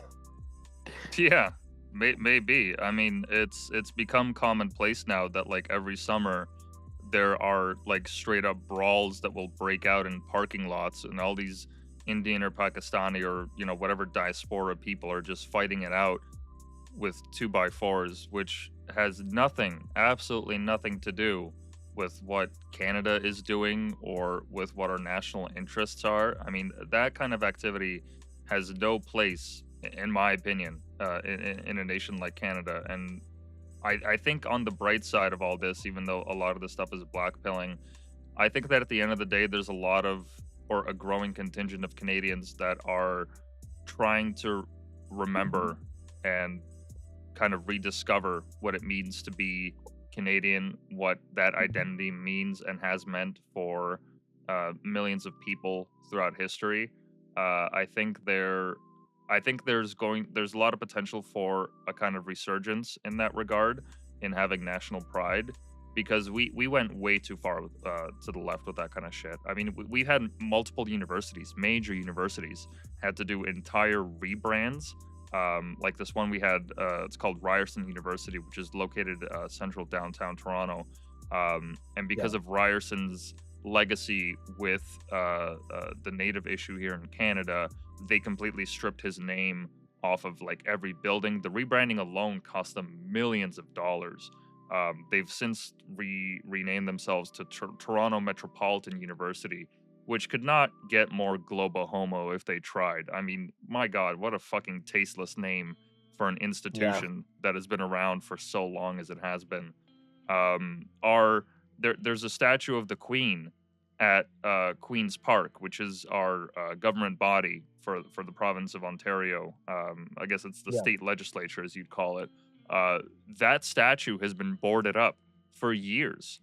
Yeah, maybe. I mean, it's become commonplace now that like every summer there are like straight up brawls that will break out in parking lots, and all these Indian or Pakistani or whatever diaspora people are just fighting it out with 2x4s, which has nothing, absolutely nothing to do with what Canada is doing or with what our national interests are. I mean, that kind of activity has no place, in my opinion, in a nation like Canada. And I think on the bright side of all this, even though a lot of this stuff is blackpilling, I think that at the end of the day, there's a lot of, or a growing contingent of Canadians that are trying to remember and kind of rediscover what it means to be Canadian, what that identity means and has meant for millions of people throughout history. I think there's a lot of potential for a kind of resurgence in that regard, in having national pride, because we went way too far to the left with that kind of shit. I mean, we had multiple universities, major universities, had to do entire rebrands. Like this one we had, it's called Ryerson University, which is located central downtown Toronto. And because of Ryerson's legacy with the native issue here in Canada, they completely stripped his name off of like every building. The rebranding alone cost them millions of dollars. They've since renamed themselves to Toronto Metropolitan University, which could not get more globo homo if they tried. I mean, my God, what a fucking tasteless name for an institution that has been around for so long as it has been. There's a statue of the Queen at Queen's Park, which is our government body for the province of Ontario. I guess it's the state legislature, as you'd call it. That statue has been boarded up for years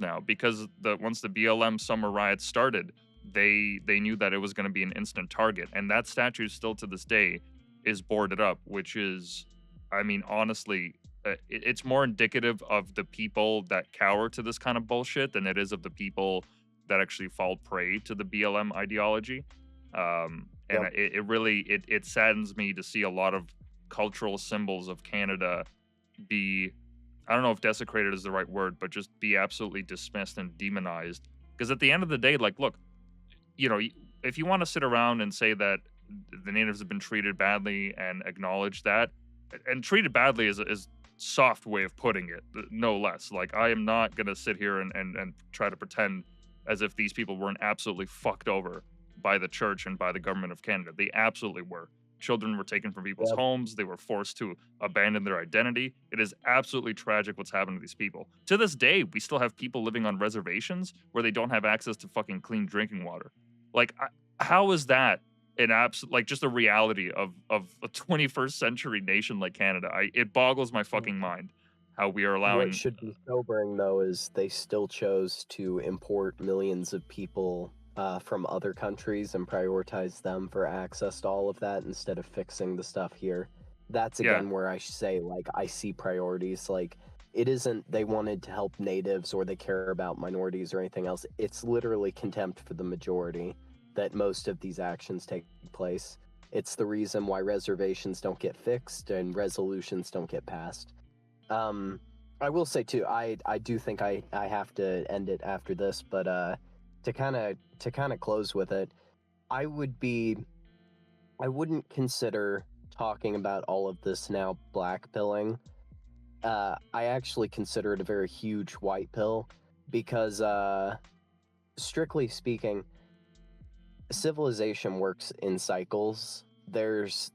now, because once the BLM summer riots started, they knew that it was going to be an instant target, and that statue still to this day is boarded up, which is, I mean, honestly, it's more indicative of the people that cower to this kind of bullshit than it is of the people that actually fall prey to the BLM ideology. And it really saddens me to see a lot of cultural symbols of Canada be, I don't know if desecrated is the right word, but just be absolutely dismissed and demonized. Because at the end of the day, like, look, you know, if you want to sit around and say that the natives have been treated badly and acknowledge that, and treated badly is soft way of putting it, no less. Like, I am not going to sit here and try to pretend as if these people weren't absolutely fucked over by the church and by the government of Canada. They absolutely were. Children were taken from people's homes. They were forced to abandon their identity. It is absolutely tragic what's happened to these people. To this day, we still have people living on reservations where they don't have access to fucking clean drinking water. Like, how is that an absolute, like, just a reality of a 21st century nation like Canada? It boggles my fucking mind how we are allowing. What should be sobering, though, is they still chose to import millions of people from other countries and prioritize them for access to all of that instead of fixing the stuff here. That's again where I say, like, I see priorities. Like, it isn't they wanted to help natives or they care about minorities or anything else. It's literally contempt for the majority that most of these actions take place. It's the reason why reservations don't get fixed and resolutions don't get passed. I will say too, I do think I have to end it after this, but to kind of close with it, I wouldn't consider talking about all of this now blackpilling. I actually consider it a very huge white pill, because strictly speaking, civilization works in cycles. There's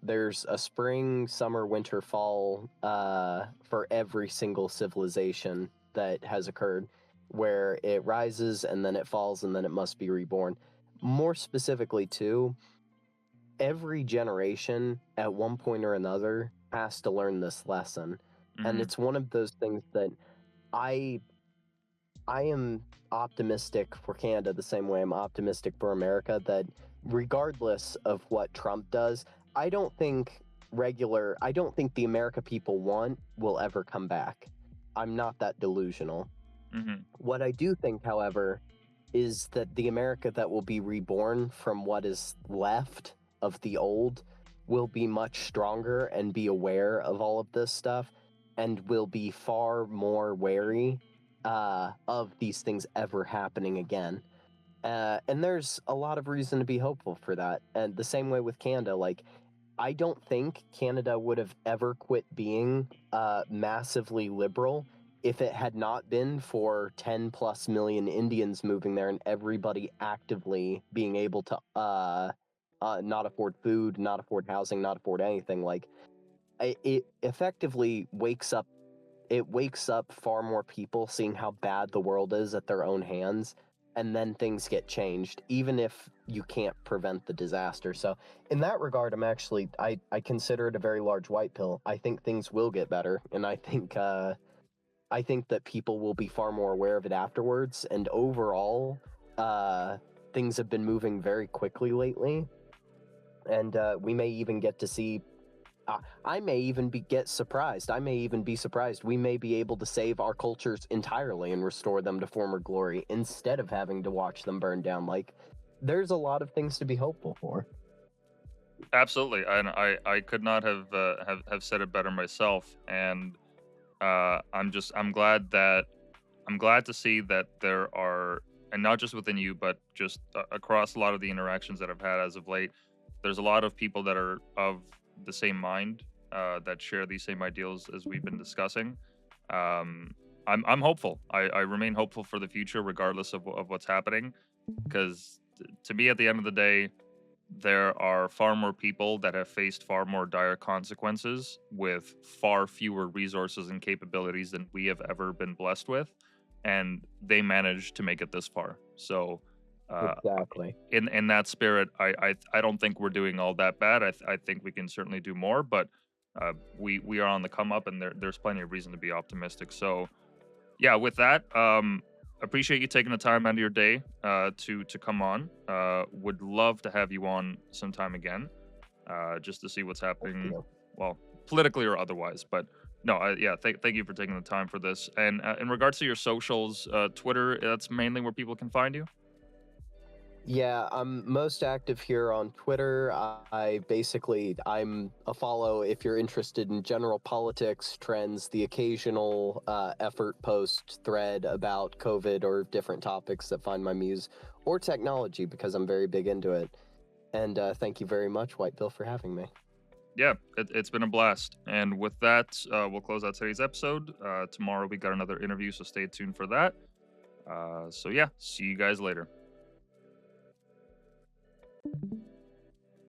a spring, summer, winter, fall for every single civilization that has occurred, where it rises and then it falls and then it must be reborn. More specifically too, every generation at one point or another has to learn this lesson. And it's one of those things that I am optimistic for Canada the same way I'm optimistic for America, that regardless of what Trump does, I don't think the America people want will ever come back. I'm not that delusional. What I do think, however, is that the America that will be reborn from what is left of the old will be much stronger and be aware of all of this stuff and will be far more wary of these things ever happening again. And there's a lot of reason to be hopeful for that. And the same way with Canada, like, I don't think Canada would have ever quit being massively liberal if it had not been for 10 plus million Indians moving there and everybody actively being able to not afford food, not afford housing, not afford anything. Like, it effectively wakes up far more people seeing how bad the world is at their own hands, and then things get changed, even if you can't prevent the disaster. So in that regard, I consider it a very large white pill. I think things will get better, and I think that people will be far more aware of it afterwards. And overall, things have been moving very quickly lately, and we may even get to see I may even get surprised. I may even be surprised. We may be able to save our cultures entirely and restore them to former glory instead of having to watch them burn down. Like, there's a lot of things to be hopeful for. Absolutely, and I could not have said it better myself. And I'm glad to see that there are, and not just within you, but just across a lot of the interactions that I've had as of late, there's a lot of people that are of the same mind, that share these same ideals as we've been discussing. I'm hopeful. I remain hopeful for the future, regardless of what's happening, because to me, at the end of the day, there are far more people that have faced far more dire consequences with far fewer resources and capabilities than we have ever been blessed with, and they managed to make it this far. So, Exactly. in that spirit, I don't think we're doing all that bad. I think we can certainly do more, but we are on the come up, and there's plenty of reason to be optimistic. So, yeah, with that, appreciate you taking the time out of your day to come on. Would love to have you on sometime again, just to see what's Thank happening, you. well, politically or otherwise. But no, yeah, thank you for taking the time for this. And in regards to your socials, Twitter, that's mainly where people can find you. Yeah, I'm most active here on Twitter. I'm a follow if you're interested in general politics, trends, the occasional effort post thread about COVID or different topics that find my muse, or technology, because I'm very big into it. And thank you very much, Whitepill, for having me. Yeah, it's been a blast. And with that, we'll close out today's episode. Tomorrow we got another interview, so stay tuned for that. So yeah, see you guys later.